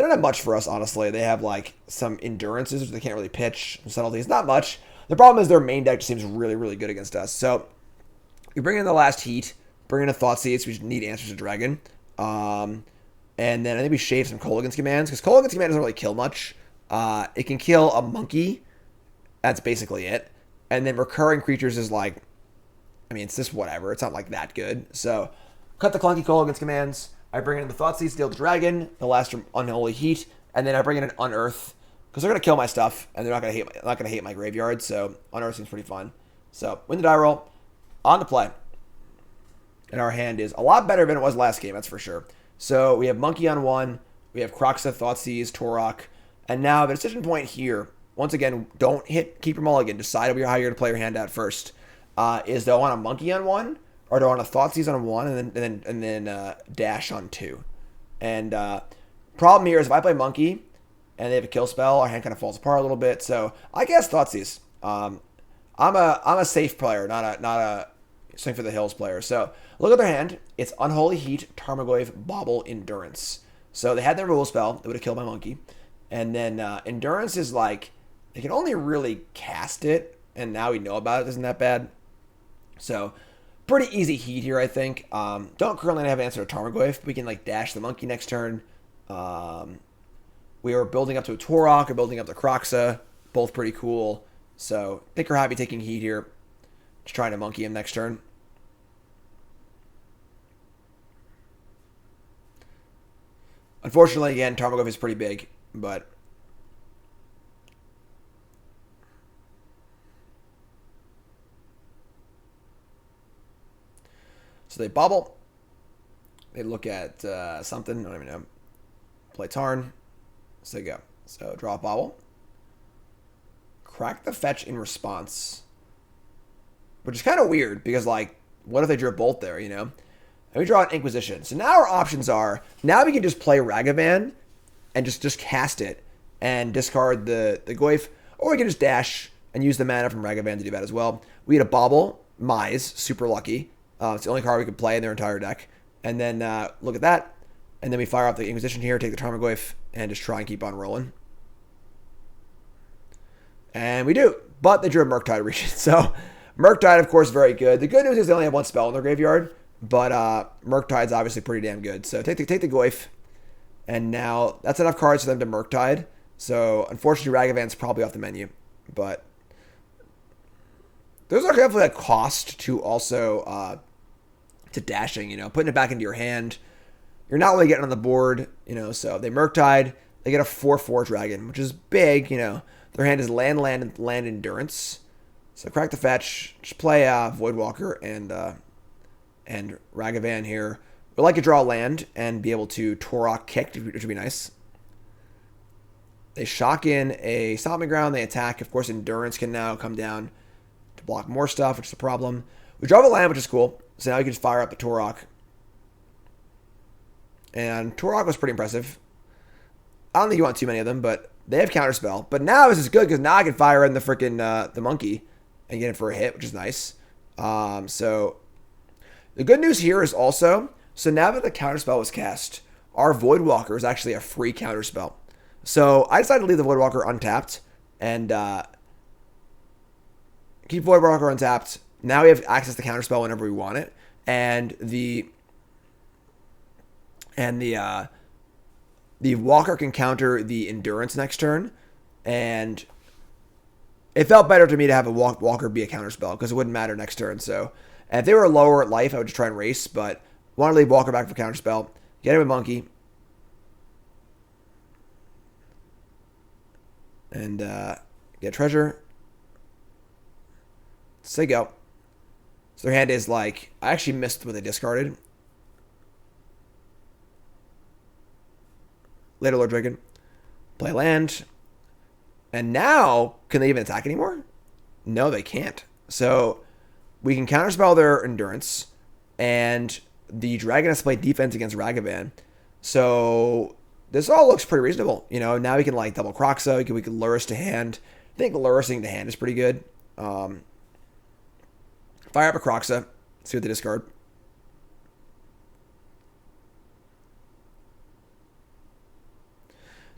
don't have much for us, honestly. They have like some endurances, which they can't really pitch. Subtleties, not much. The problem is their main deck just seems really, really good against us. So, you bring in the last Heat, bring in a Thoughtseize, we need Answers to Dragon. And then I think we shave some Kolaghan's Commands, because Kolaghan's Command doesn't really kill much. It can kill a Monkey. That's basically it. And then recurring creatures is like, I mean, it's just whatever. It's not like that good. So, cut the clunky Kolaghan's Commands. I bring in the Thoughtseize, deal the Dragon, the last Unholy Heat, and then I bring in an Unearth. Because they're going to kill my stuff, and they're not going to hate my graveyard, so Unearth seems pretty fun. So, win the die roll, on the play. And our hand is a lot better than it was last game, that's for sure. So, we have Monkey on 1, we have Kroxa, Thoughtseize, Tourach, and now the decision point here, once again, don't keep your mulligan, decide how you're going to play your hand out first. Is do I want a Monkey on 1, or do I want a Thoughtseize on 1, and then dash on 2? And problem here is if I play Monkey, and they have a kill spell, our hand kind of falls apart a little bit. So I guess Thoughtseize. I'm a safe player, not a swing for the hills player. So look at their hand. It's Unholy Heat, Tarmogoyf, Bauble, Endurance. So they had their rule spell that would have killed my Monkey, and then Endurance is like they can only really cast it, and now we know about it. Isn't that bad? So pretty easy Heat here, I think. Don't currently have an answer to Tarmogoyf. We can like dash the Monkey next turn. We are building up to a Tourach, or building up to Kroxa. Both pretty cool. So, I think we're happy taking Heat here. Just trying to Monkey him next turn. Unfortunately, again, Tarmogoyf is pretty big, but... So they Bauble. They look at something. I don't even know. Play Tarn. So they go. So draw a Bauble. Crack the fetch in response. Which is kind of weird because, like, what if they drew a Bolt there, you know? And we draw an Inquisition. So now our options are, now we can just play Ragavan and just cast it and discard the Goyf. Or we can just dash and use the mana from Ragavan to do that as well. We had a Bauble, Mise, super lucky. It's the only card we could play in their entire deck. And then look at that. And then we fire off the Inquisition here, take the Tarmogoyf, and just try and keep on rolling. And we do. But they drew a Murktide Regent. So Murktide, of course, very good. The good news is they only have one spell in their graveyard. But Murktide's obviously pretty damn good. So take the Goyf. And now that's enough cards for them to Murktide. So unfortunately, Ragavan's probably off the menu. But there's definitely a cost to also... to dashing, you know, putting it back into your hand. You're not really getting on the board, you know, so they Murktide, they get a 4/4 dragon, which is big, you know. Their hand is land endurance. So crack the fetch, just play Voidwalker and Ragavan here. We'd like to draw land and be able to Tourach kick, which would be nice. They shock in a Stomping Ground, they attack. Of course, endurance can now come down to block more stuff, which is a problem. We draw the land, which is cool. So now you can just fire up the Tourach. And Tourach was pretty impressive. I don't think you want too many of them, but they have Counterspell. But now this is good because now I can fire in the freaking the monkey and get it for a hit, which is nice. So the good news here is also, so now that the Counterspell was cast, our Voidwalker is actually a free Counterspell. So I decided to leave the Voidwalker untapped and keep Voidwalker untapped. Now we have access to Counterspell whenever we want it, and the Walker can counter the Endurance next turn, and it felt better to me to have a Walker be a Counterspell because it wouldn't matter next turn. So if they were lower at life, I would just try and race, but want to leave Walker back for Counterspell, get him a monkey, and get treasure. So they go. So their hand is like, I actually missed what they discarded. Later Lord Dragon. Play land. And now, can they even attack anymore? No, they can't. So we can counterspell their endurance. And the dragon has to play defense against Ragavan. So this all looks pretty reasonable. You know, now we can like double Kroxa. We can Lurrus to hand. I think Lurrusing to hand is pretty good. Fire up a Kroxa. See what they discard.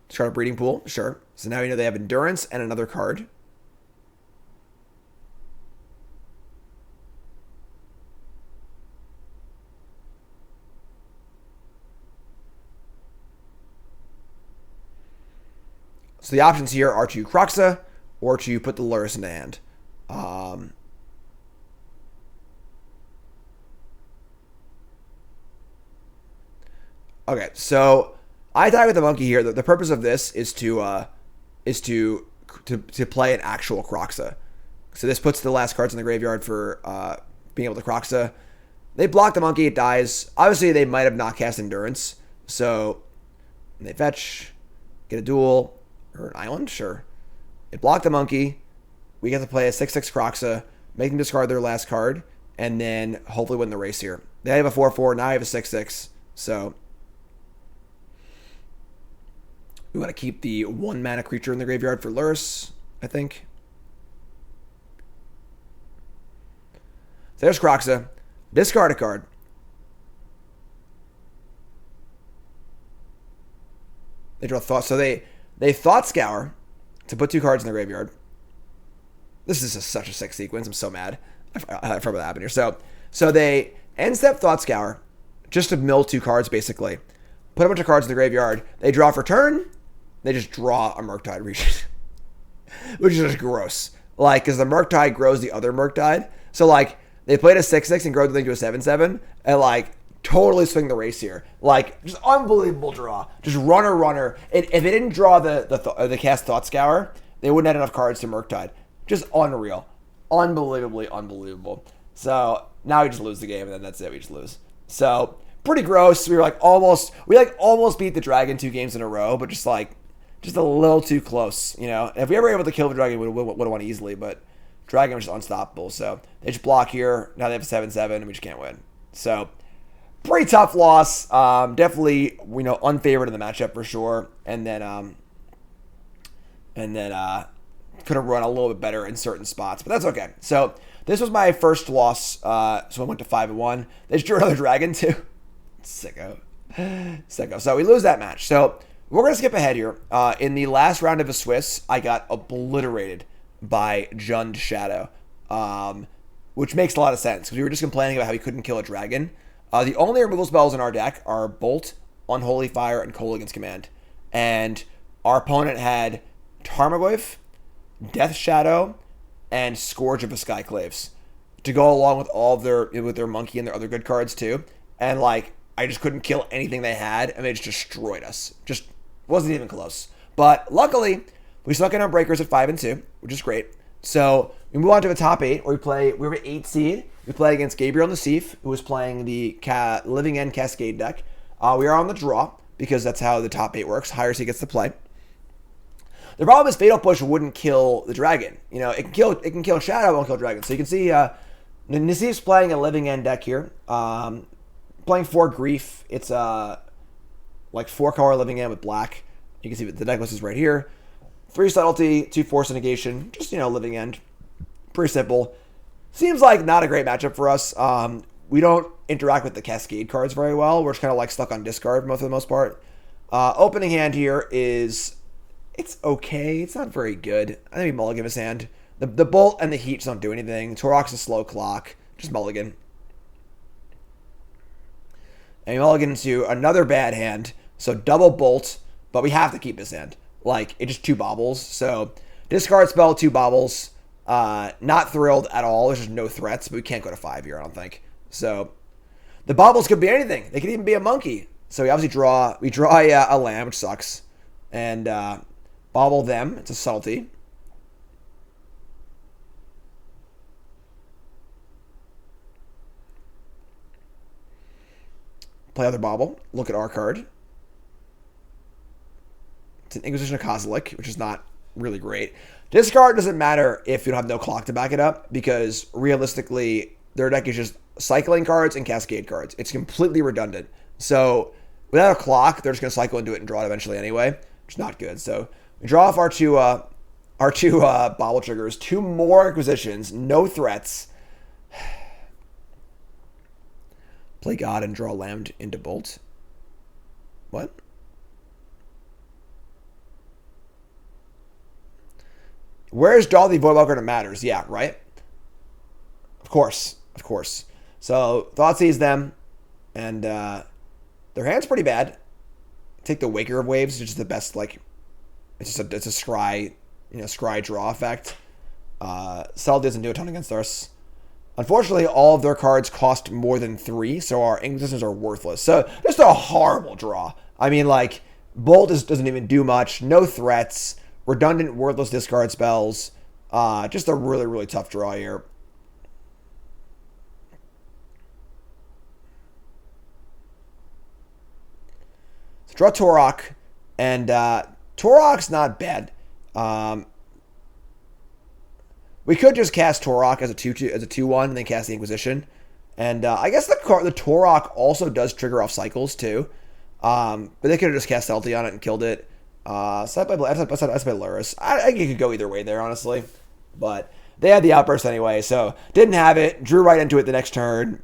Discard a Breeding Pool. Sure. So now we know they have Endurance and another card. So the options here are to Kroxa or to put the Lurrus into hand. Okay, so I die with the monkey here. The purpose of this is to play an actual Kroxa. So this puts the last cards in the graveyard for being able to Kroxa. They block the monkey, it dies. Obviously, they might have not cast Endurance. So they fetch, get a duel, or an island, sure. They block the monkey. We get to play a 6/6 Kroxa, make them discard their last card, and then hopefully win the race here. They have a 4/4, now I have a 6/6. So we want to keep the 1 mana creature in the graveyard for Lurrus, I think. There's Kroxa. Discard a card. They draw Thought. So they Thought Scour to put 2 cards in the graveyard. This is such a sick sequence. I'm so mad. I forgot what happened here. So they end step Thought Scour just to mill 2 cards, basically. Put a bunch of cards in the graveyard. They draw for turn. They just draw a Murktide Regent. Which is just gross. Like, because the Murktide grows the other Murktide. So, like, they played a 6/6 and grow the thing to a 7/7. And, like, totally swing the race here. Like, just unbelievable draw. Just runner. If it didn't draw the cast Thought Scour, they wouldn't have enough cards to Murktide. Just unreal. Unbelievably unbelievable. So now we just lose the game, and then that's it. We just lose. So pretty gross. We almost beat the dragon 2 games in a row, but just a little too close, you know. If we ever able to kill the dragon, we would have won easily, but dragon was just unstoppable. So they just block here. Now they have a 7/7, and we just can't win. So pretty tough loss. Definitely, unfavored in the matchup for sure. And then could have run a little bit better in certain spots, but that's okay. So this was my first loss. So I went to 5-1. They just drew another dragon too. Sicko. So we lose that match. So we're going to skip ahead here. In the last round of a Swiss, I got obliterated by Jund Shadow, which makes a lot of sense because we were just complaining about how he couldn't kill a dragon. The only removal spells in our deck are Bolt, Unholy Fire, and Kolaghan's Command. And our opponent had Tarmogoyf, Death Shadow, and Scourge of the Skyclaves to go along with all of their monkey and their other good cards too. And I just couldn't kill anything they had, and they just destroyed us. Just wasn't even close. But luckily, we stuck in our breakers at 5-2, which is great. So we move on to the top 8, where we were 8 seed. We play against Gabriel Nassif, who was playing the Living End Cascade deck. We are on the draw because that's how the top 8 works. Higher seed gets to play. The problem is Fatal Push wouldn't kill the dragon. It can kill Shadow, it won't kill dragon. So you can see Nassif's playing a Living End deck here. Playing 4 Grief. It's 4-color Living End with black. You can see the deck list is right here. 3 Subtlety, 2 Force Negation. Just, Living End. Pretty simple. Seems like not a great matchup for us. We don't interact with the Cascade cards very well. We're just kind of stuck on discard for the most part. Opening hand here is... It's okay. It's not very good. I think we mulligan his hand. The Bolt and the Heat don't do anything. Tourach's a slow clock. Just mulligan. And we mulligan into another bad hand. So double Bolt, but we have to keep his hand. It just 2 baubles. So discard spell, 2 baubles. Not thrilled at all. There's just no threats, but we can't go to 5 here, I don't think. So the baubles could be anything. They could even be a monkey. So we obviously draw a lamb, which sucks. And bauble them. It's a subtlety. Play other bauble. Look at our card. It's an Inquisition of Kozilek, which is not really great. Discard doesn't matter if you don't have no clock to back it up, because realistically, their deck is just cycling cards and cascade cards. It's completely redundant. So without a clock, they're just going to cycle into it and draw it eventually anyway, which is not good. So we draw off our two bauble triggers, 2 more Inquisitions, no threats. Play God and draw land into Bolt. What? Where's Dauthi Voidwalker that matters? Yeah, right? Of course. So, Thoughtseize them, and their hand's pretty bad. Take the Waker of Waves, which is the best, it's a scry, scry draw effect. Cell doesn't do a ton against us. Unfortunately, all of their cards cost more than 3, so our Inquisitions are worthless. So, just a horrible draw. I mean, Bolt doesn't even do much, no threats, redundant, worthless discard spells. Just a really, really tough draw here. So draw Tourach, and Tourach's not bad. We could just cast Tourach as a 2/1 and then cast the Inquisition. And I guess the Tourach also does trigger off cycles too. But they could have just cast Subtlety on it and killed it. So I play Lurrus. I think it could go either way there, honestly. But they had the outburst anyway, so didn't have it. Drew right into it the next turn.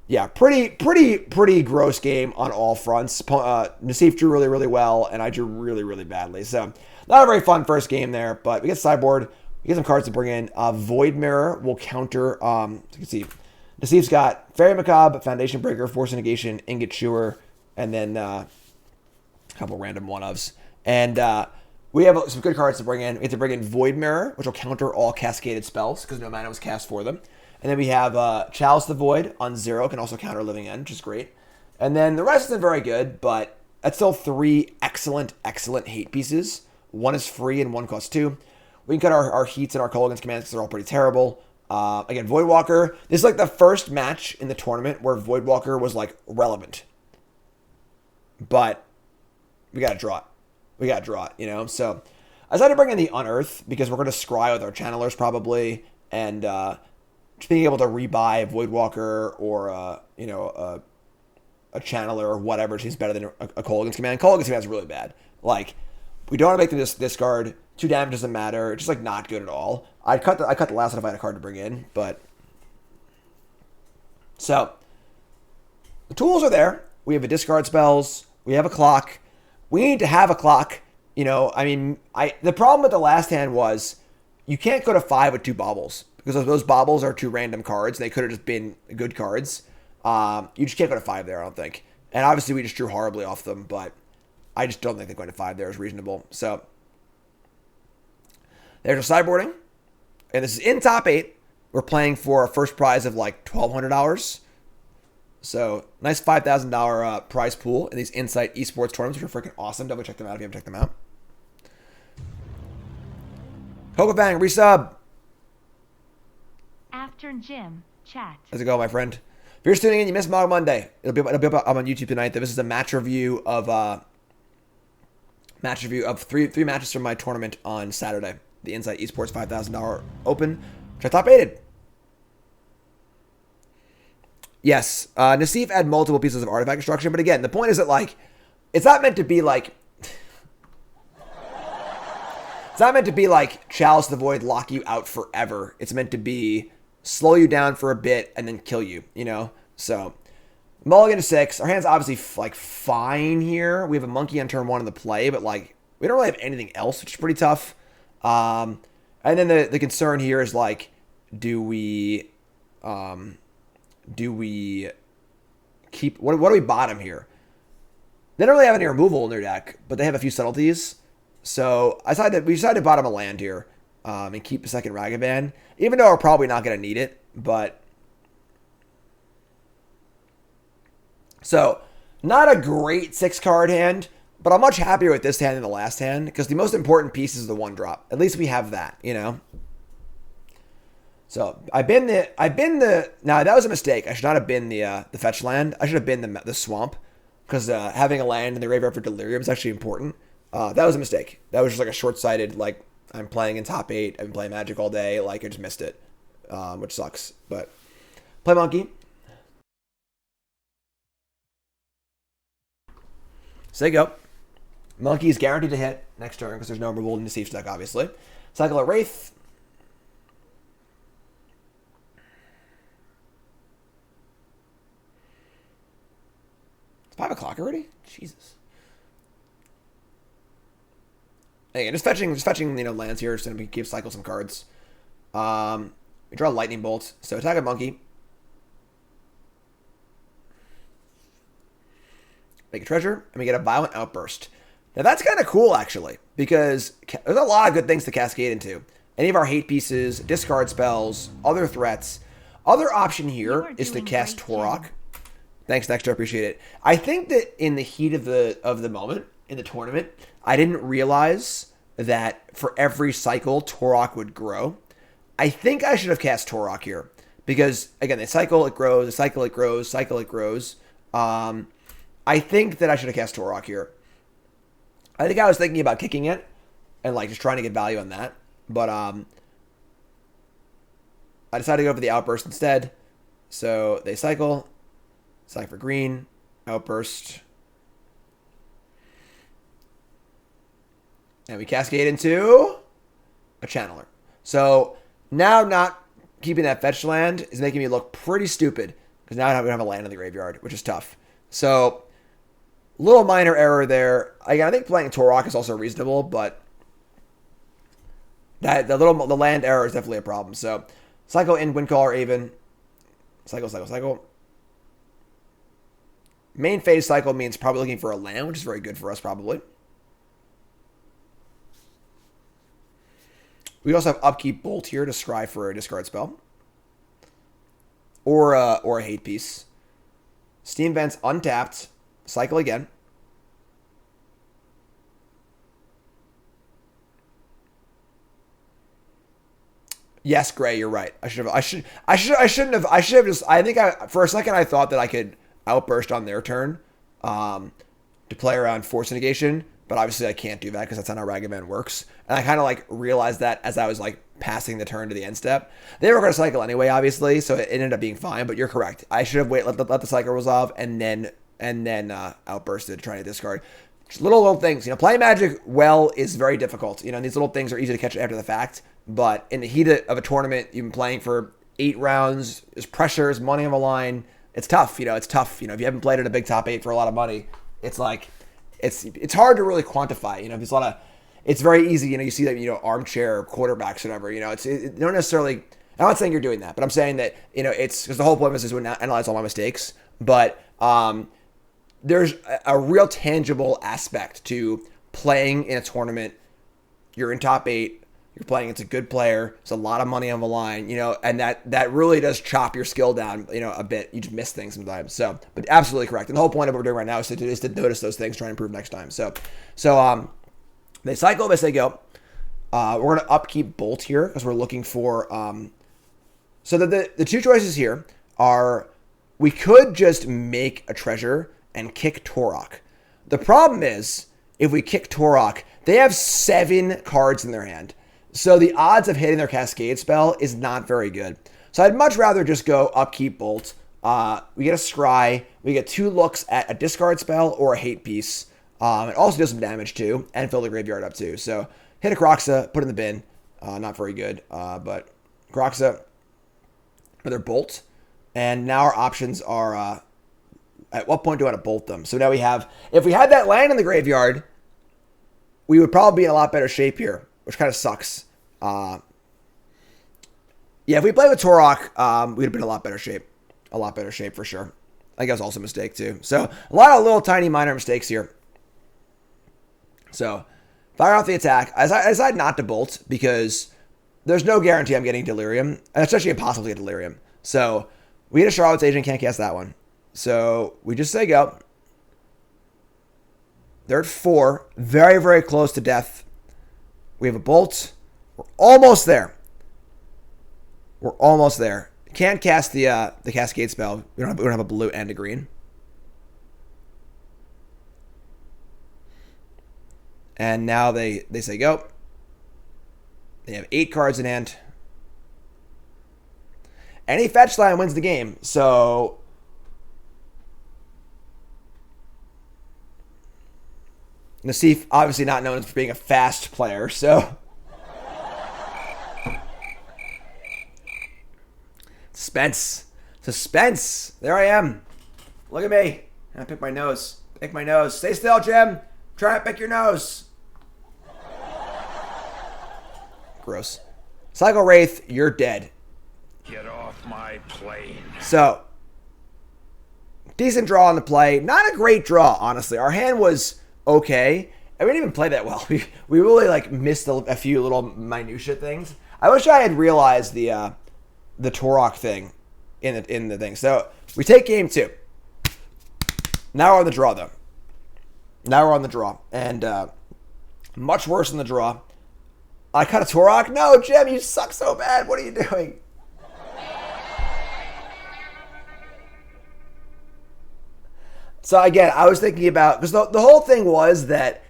Yeah, pretty gross game on all fronts. Nassif drew really, really well, and I drew really, really badly. So not a very fun first game there, but we get sideboard. We get some cards to bring in. Void Mirror will counter. So you can see Nassif's got Fairy Macabre, Foundation Breaker, Force Negation, Ingot Chewer, and then a couple random one-ofs. And we have some good cards to bring in. We have to bring in Void Mirror, which will counter all cascaded spells because no mana was cast for them. And then we have Chalice the Void on 0, can also counter Living End, which is great. And then the rest isn't very good, but that's still 3 excellent, excellent hate pieces. 1 is free and 1 costs 2. We can cut our Heats and our Kolaghan's commands because they're all pretty terrible. Again, Voidwalker. This is like the first match in the tournament where Voidwalker was like relevant. But we got to draw it. We got to draw it, you know? So I decided to bring in the Unearth because we're going to scry with our channelers probably. And just being able to rebuy Voidwalker or, a channeler or whatever seems better than a Kolaghan's command. Kolaghan's command is really bad. Like, we don't want to make them discard. 2 damage doesn't matter. It's just like not good at all. I cut the last one if I had a card to bring in, but so the tools are there. We have a discard spells. We have a clock. We need to have a clock. You know, I mean, the problem with the last hand was you can't go to 5 with 2 baubles because those baubles are 2 random cards. They could have just been good cards. You just can't go to 5 there, I don't think. And obviously we just drew horribly off them, but I just don't think that going to 5 there is reasonable. So there's our sideboarding. And this is in top 8. We're playing for a first prize of like $1,200. So nice $5,000 prize pool in these Insight Esports tournaments, which are freaking awesome. Definitely check them out if you haven't checked them out. Coco Bang, resub. After gym, chat. How's it going, my friend? If you're just tuning in, you missed Mog Monday. It'll be up on YouTube tonight. This is a match review of three matches from my tournament on Saturday. The Insight Esports $5,000 Open, which I top 8'd. Yes, Nassif had multiple pieces of artifact destruction, but again, the point is that like, it's not meant to be like, Chalice the Void lock you out forever. It's meant to be slow you down for a bit and then kill you, you know? So, mulligan to 6. Our hand's obviously like fine here. We have a monkey on turn 1 in the play, but like, we don't really have anything else, which is pretty tough. And then the concern here is like, do we keep, what do we bottom here? They don't really have any removal in their deck, but they have a few subtleties. So we decided to bottom a land here, and keep a second Ragavan, even though we're probably not going to need it, but so not a great 6-card hand, but I'm much happier with this hand than the last hand because the most important piece is the 1-drop. At least we have that, you know? So now that was a mistake. I should not have been the fetch land. I should have been the swamp because having a land in the graveyard for Delirium is actually important. That was a mistake. That was just like a short-sighted, like, I'm playing in top 8. I've been playing Magic all day. Like, I just missed it, which sucks. But play Monkey. So there you go. Monkey is guaranteed to hit next turn because there's no removal in the Siege deck, obviously. Cycle a Wraith. It's 5 o'clock already? Jesus. Again, just fetching, lands here, so we keep cycle some cards. We draw Lightning Bolt, so attack a Monkey. Make a treasure, and we get a Violent Outburst. Now that's kind of cool, actually, because there's a lot of good things to cascade into. Any of our hate pieces, discard spells, other threats. Other option here is to cast Tourach. Thanks, Dexter, appreciate it. I think that in the heat of the moment, in the tournament, I didn't realize that for every cycle, Tourach would grow. I think I should have cast Tourach here. Because, again, they cycle, it grows, they cycle, it grows, cycle, it grows. I think that I should have cast Tourach here. I think I was thinking about kicking it and, like, just trying to get value on that. But, I decided to go for the Outburst instead. So, they cycle for green, Outburst. And we cascade into a Channeler. So now not keeping that fetch land is making me look pretty stupid because now we have a land in the graveyard, which is tough. So little minor error there. Again, I think playing Tourach is also reasonable, but the land error is definitely a problem. So cycle in Windcaller Aven. Cycle. Main phase cycle means probably looking for a land, which is very good for us probably. We also have Upkeep Bolt here to scry for a discard spell. Or a hate piece. Steam Vents untapped. Cycle again. Yes, Gray, you're right. I shouldn't have just, for a second I thought that I could outburst on their turn to play around Force Negation, but obviously I can't do that because that's not how Ragavan works. And I kind of like realized that as I was like passing the turn to the end step. They were going to cycle anyway, obviously, so it ended up being fine, but you're correct. I should have let the cycle resolve and then outbursted trying to discard. Just little things. Playing Magic well is very difficult. These little things are easy to catch after the fact. But in the heat of a tournament, you've been playing for 8 rounds, there's pressures, money on the line. It's tough, it's tough. If you haven't played at a big top 8 for a lot of money, it's like, it's hard to really quantify. There's a lot of, it's very easy, you see that, armchair quarterbacks or whatever, it don't necessarily, I'm not saying you're doing that, but I'm saying that, it's, because the whole point is to analyze all my mistakes, but there's a real tangible aspect to playing in a tournament. You're in top 8. You're playing against a good player. There's a lot of money on the line, and that really does chop your skill down, a bit. You just miss things sometimes. So, but absolutely correct. And the whole point of what we're doing right now is to notice those things, try and improve next time. So they cycle, they say go. We're going to upkeep Bolt here because we're looking for, so the two choices here are, we could just make a treasure and kick Tourach. The problem is, if we kick Tourach, they have 7 cards in their hand. So the odds of hitting their Cascade spell is not very good. So I'd much rather just go upkeep Bolt. We get a Scry. We get 2 looks at a discard spell or a hate piece. It also does some damage too, and fill the graveyard up too. So hit a Kroxa, put in the bin. Not very good, but Kroxa, another Bolt. And now our options are, at what point do I want to Bolt them? So now we have, if we had that land in the graveyard, we would probably be in a lot better shape here, which kind of sucks. Yeah, if we played with Tourach, we'd have been in a lot better shape. A lot better shape for sure. I think that was also a mistake too. So a lot of little tiny minor mistakes here. So fire off the attack. I decided not to Bolt because there's no guarantee I'm getting Delirium. And it's actually impossible to get Delirium. So we hit a Charlotte's Agent, can't cast that one. So we just say go. They're at 4. Very, very close to death. We have a Bolt. We're almost there. We're almost there. Can't cast the Cascade spell. We don't have a blue and a green. And now they say go. They have 8 cards in hand. Any fetch line wins the game. So Nassif, obviously not known for being a fast player, so suspense. There I am. Look at me. I pick my nose. Pick my nose. Stay still, Jim. Try to pick your nose. Gross. Cycle Wraith, you're dead. Get off my plane. So, decent draw on the play. Not a great draw, honestly. Our hand was okay. And we didn't even play that well. We really like missed a few little minutia things. I wish I had realized the Tourach thing in the thing. So we take game 2. Now we're on the draw though. Now we're on the draw, and much worse than the draw. I cut a Tourach. No, Jim, you suck so bad. What are you doing? So again, I was thinking about, because the whole thing was that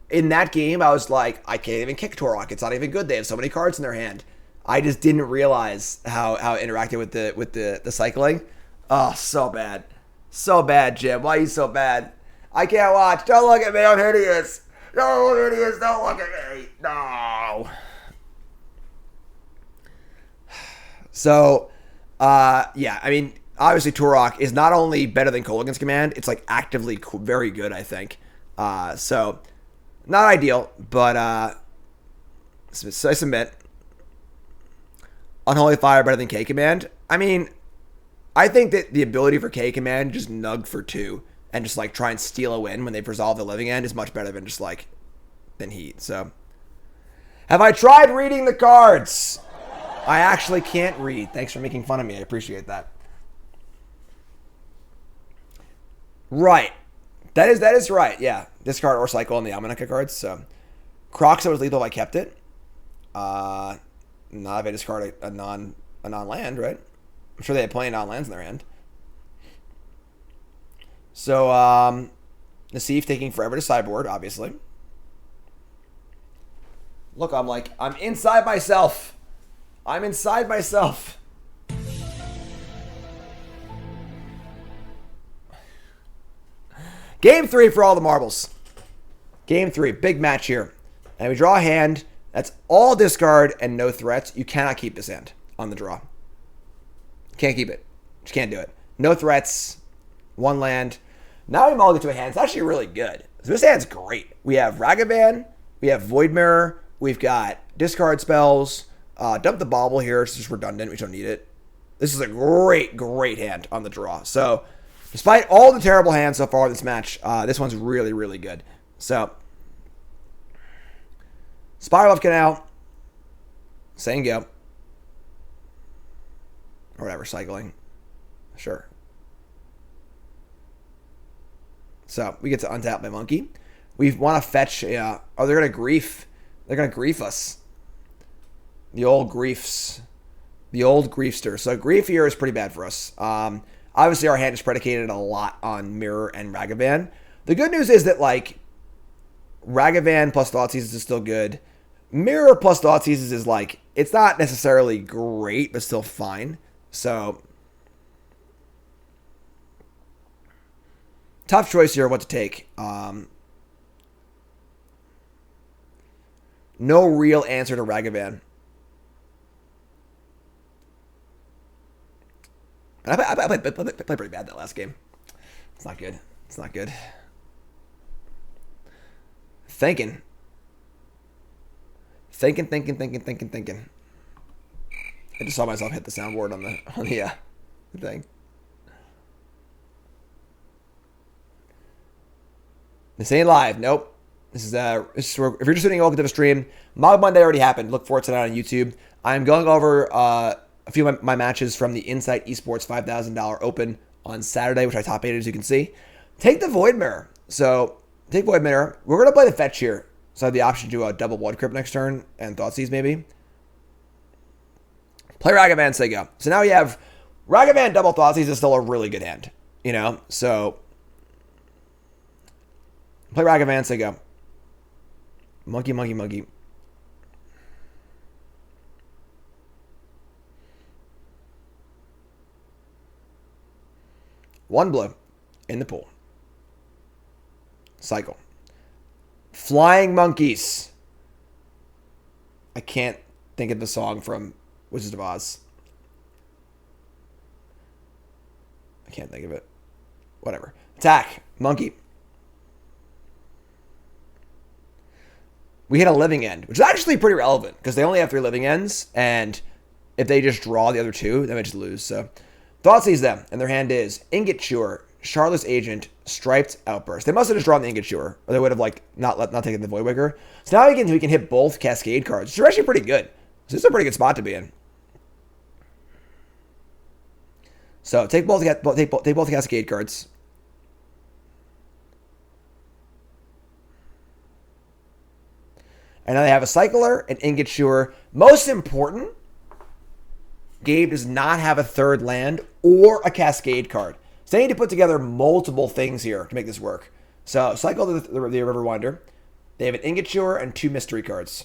in that game, I was like, I can't even kick Tourach. It's not even good. They have so many cards in their hand. I just didn't realize how it interacted with the cycling. Oh, so bad. So bad, Jim. Why are you so bad? I can't watch. Don't look at me. I'm hideous. No, I'm hideous. Don't look at me. No. So, yeah, I mean, obviously Tourach is not only better than Kolaghan's command, it's like actively very good, I think. So, not ideal, but I submit. Unholy Fire better than K command. I mean, I think that the ability for K command just nug for 2 and just like try and steal a win when they've resolved the living end is much better than just like than Heat. So, have I tried reading the cards? I actually can't read. Thanks for making fun of me. I appreciate that. Right. That is right. Yeah. Discard or cycle on the Almanac cards. So Kroxa was lethal if I kept it. Not if I discard a non-land, right? I'm sure they had plenty of non-lands in their hand. So Nassif taking forever to sideboard, obviously. Look, I'm inside myself. I'm inside myself. Game 3 for all the marbles. Game 3, big match here. And we draw a hand that's all discard and no threats. You cannot keep this hand on the draw. Can't keep it. Just can't do it. No threats. One land. Now we mulligan to a hand. It's actually really good. So this hand's great. We have Ragavan. We have Void Mirror. We've got discard spells. Dump the Bauble here. It's just redundant. We don't need it. This is a great, great hand on the draw. So despite all the terrible hands so far in this match, this one's really, really good. So Spiral of Canal. Saying go. Or whatever, cycling. Sure. So we get to untap my monkey. We want to fetch. Oh, they're gonna grief. They're gonna grief us. The old griefs. The old griefster. So grief here is pretty bad for us. Obviously, our hand is predicated a lot on Mirror and Ragavan. The good news is that like Ragavan plus Thoughtseize is still good. Mirror plus Thoughtseize is like it's not necessarily great, but still fine. So tough choice here what to take. No real answer to Ragavan. And I played pretty bad that last game. It's not good. It's not good. Thinking. I just saw myself hit the soundboard on the thing. This ain't live. Nope. This is if you're just sitting welcome to the stream. Mog Monday already happened. Look for it tonight on YouTube. I'm going over a few of my matches from the Insight Esports $5,000 Open on Saturday, which I top 8 as you can see. Take the Void Mirror. So take Void Mirror. We're gonna play the fetch here. So I have the option to do a double Blood Crypt next turn and Thoughtseize maybe. Play Ragavan, say go. So now we have Ragavan double Thoughtseize is still a really good hand. You know? So play Ragavan, say go. Monkey. One blue in the pool. Cycle. Flying Monkeys. I can't think of the song from Wizard of Oz. I can't think of it. Whatever. Attack. Monkey. We hit a living end, which is actually pretty relevant because they only have 3 living ends, and if they just draw the other 2, they might just lose. So Thoughtseize them, and their hand is Ingot Chewer, Charlotte's Agent, Striped Outburst. They must have just drawn the Ingot Chewer, or they would have like not taken the Voidwaker. So now we can hit both Cascade cards, which are actually pretty good. So this is a pretty good spot to be in. So take both Cascade cards. And now they have a Cycler, an Ingot Chewer. Most important, Gabe does not have a 3rd land or a Cascade card. So they need to put together multiple things here to make this work. So cycle the Riverwinder. They have an Ingot Chewer and 2 mystery cards.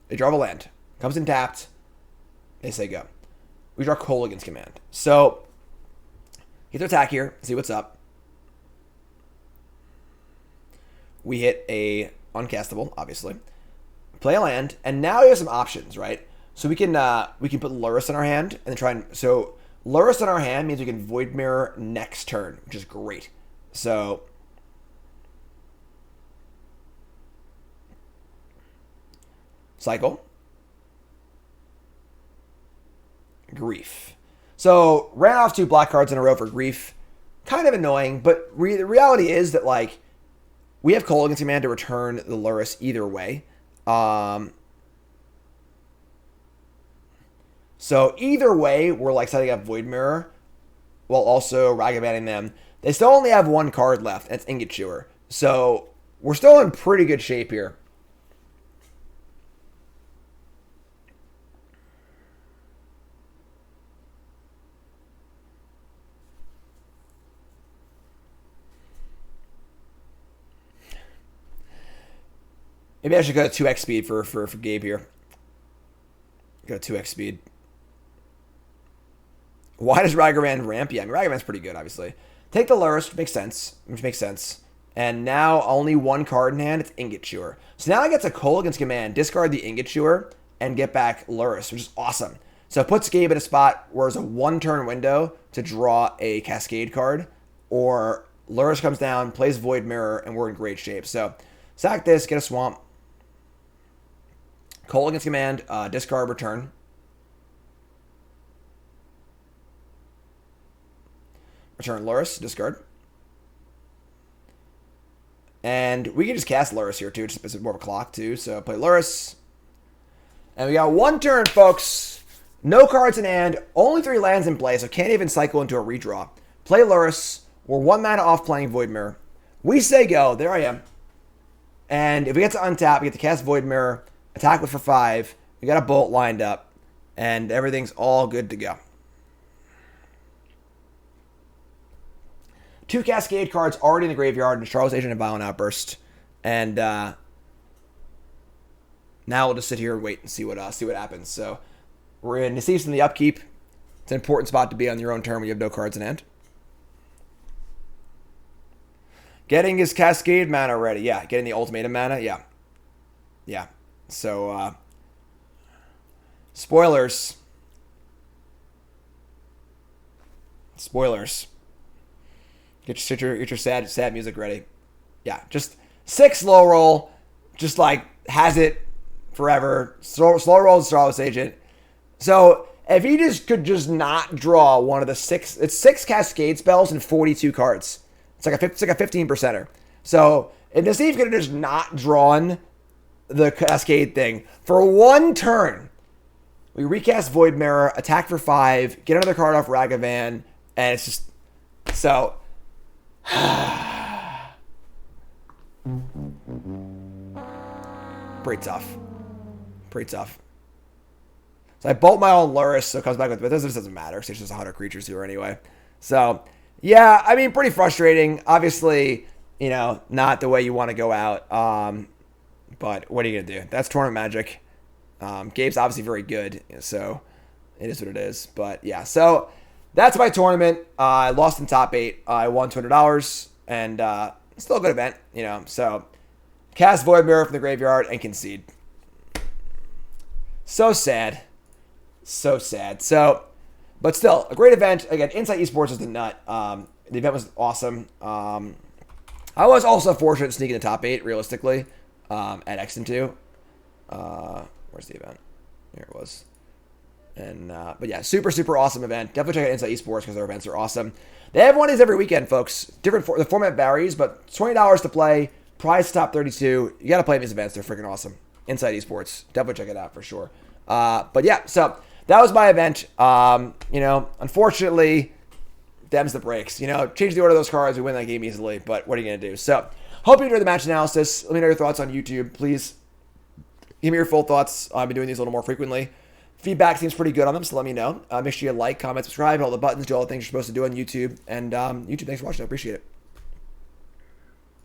They draw a land. Comes in tapped. They say go. We draw Kolaghan's Command. So get to attack here. See what's up. We hit a uncastable, obviously. Play a land, and now we have some options, right? So we can put Lurrus in our hand and then try and so Lurrus in our hand means we can Void Mirror next turn, which is great. So cycle. Grief. So ran off 2 black cards in a row for Grief. Kind of annoying, but the reality is that like we have Kolaghan's Command to return the Lurrus either way. So either way, we're like setting up Void Mirror while also Ragavaning them. They still only have one card left, and it's Ingot Chewer. So we're still in pretty good shape here. Maybe I should go to 2x speed for Gabe here. Go 2x speed. Why does Ragavan ramp? Yeah, I mean, Ragavan's pretty good, obviously. Take the Lurrus, which makes sense. And now only one card in hand, it's Ingot Chewer. So now I get to Kolaghan's command, discard the Ingot Chewer, and get back Lurrus, which is awesome. So it puts Gabe in a spot where it's a 1-turn window to draw a Cascade card, or Lurrus comes down, plays Void Mirror, and we're in great shape. So sack this, get a Swamp. Kolaghan's command, discard, return. Return Lurrus, discard. And we can just cast Lurrus here too, just it's more of a clock too. So play Lurrus. And we got 1 turn, folks. No cards in hand, only 3 lands in play, so can't even cycle into a redraw. Play Lurrus. We're 1 mana off playing Void Mirror. We say go. There I am. And if we get to untap, we get to cast Void Mirror. Attack with for 5. We got a bolt lined up. And everything's all good to go. 2 Cascade cards already in the graveyard. And Charles Agent and Violent Outburst. And now we'll just sit here and wait and see what happens. So we're in Necease in the upkeep. It's an important spot to be on your own turn when you have no cards in hand. Getting his Cascade mana ready. Yeah, getting the Ultimatum mana. Yeah. Yeah. So, spoilers. Get your sad music ready. Yeah, just 6 slow roll. Just like has it forever. Slow roll Starless Agent. So if he could just not draw one of the 6, it's 6 Cascade spells and 42 cards. It's like a 15%er. So if Naseem could have just not drawn the Cascade thing for 1 turn, we recast Void Mirror, attack for 5, get another card off Ragavan, and it's just so. Pretty tough. So I bolt my own Lurrus, so it comes back with, but this doesn't matter. So it's just 100 creatures here anyway. So yeah, I mean, pretty frustrating. Obviously, not the way you want to go out. But what are you gonna do? That's tournament magic. Gabe's obviously very good, so it is what it is. But yeah, so that's my tournament. I lost in top 8. I won $200, and still a good event, So cast Void Mirror from the graveyard and concede. So sad. So, but still a great event. Again, Insight Esports is the nut. The event was awesome. I was also fortunate to sneak in the top 8, realistically, at Exton 2. Where's the event? Here it was. And but yeah, super awesome event. Definitely check out Insight Esports because their events are awesome. They have one of these every weekend, folks. The format varies, but $20 to play. Prize top 32. You got to play these events. They're freaking awesome. Insight Esports. Definitely check it out for sure. But yeah, so that was my event. Unfortunately, them's the breaks. Change the order of those cards. We win that game easily. But what are you going to do? So hope you enjoyed the match analysis. Let me know your thoughts on YouTube. Please give me your full thoughts. I've been doing these a little more frequently. Feedback seems pretty good on them, so let me know. Make sure you like, comment, subscribe, all the buttons, do all the things you're supposed to do on YouTube. And YouTube, thanks for watching. I appreciate it.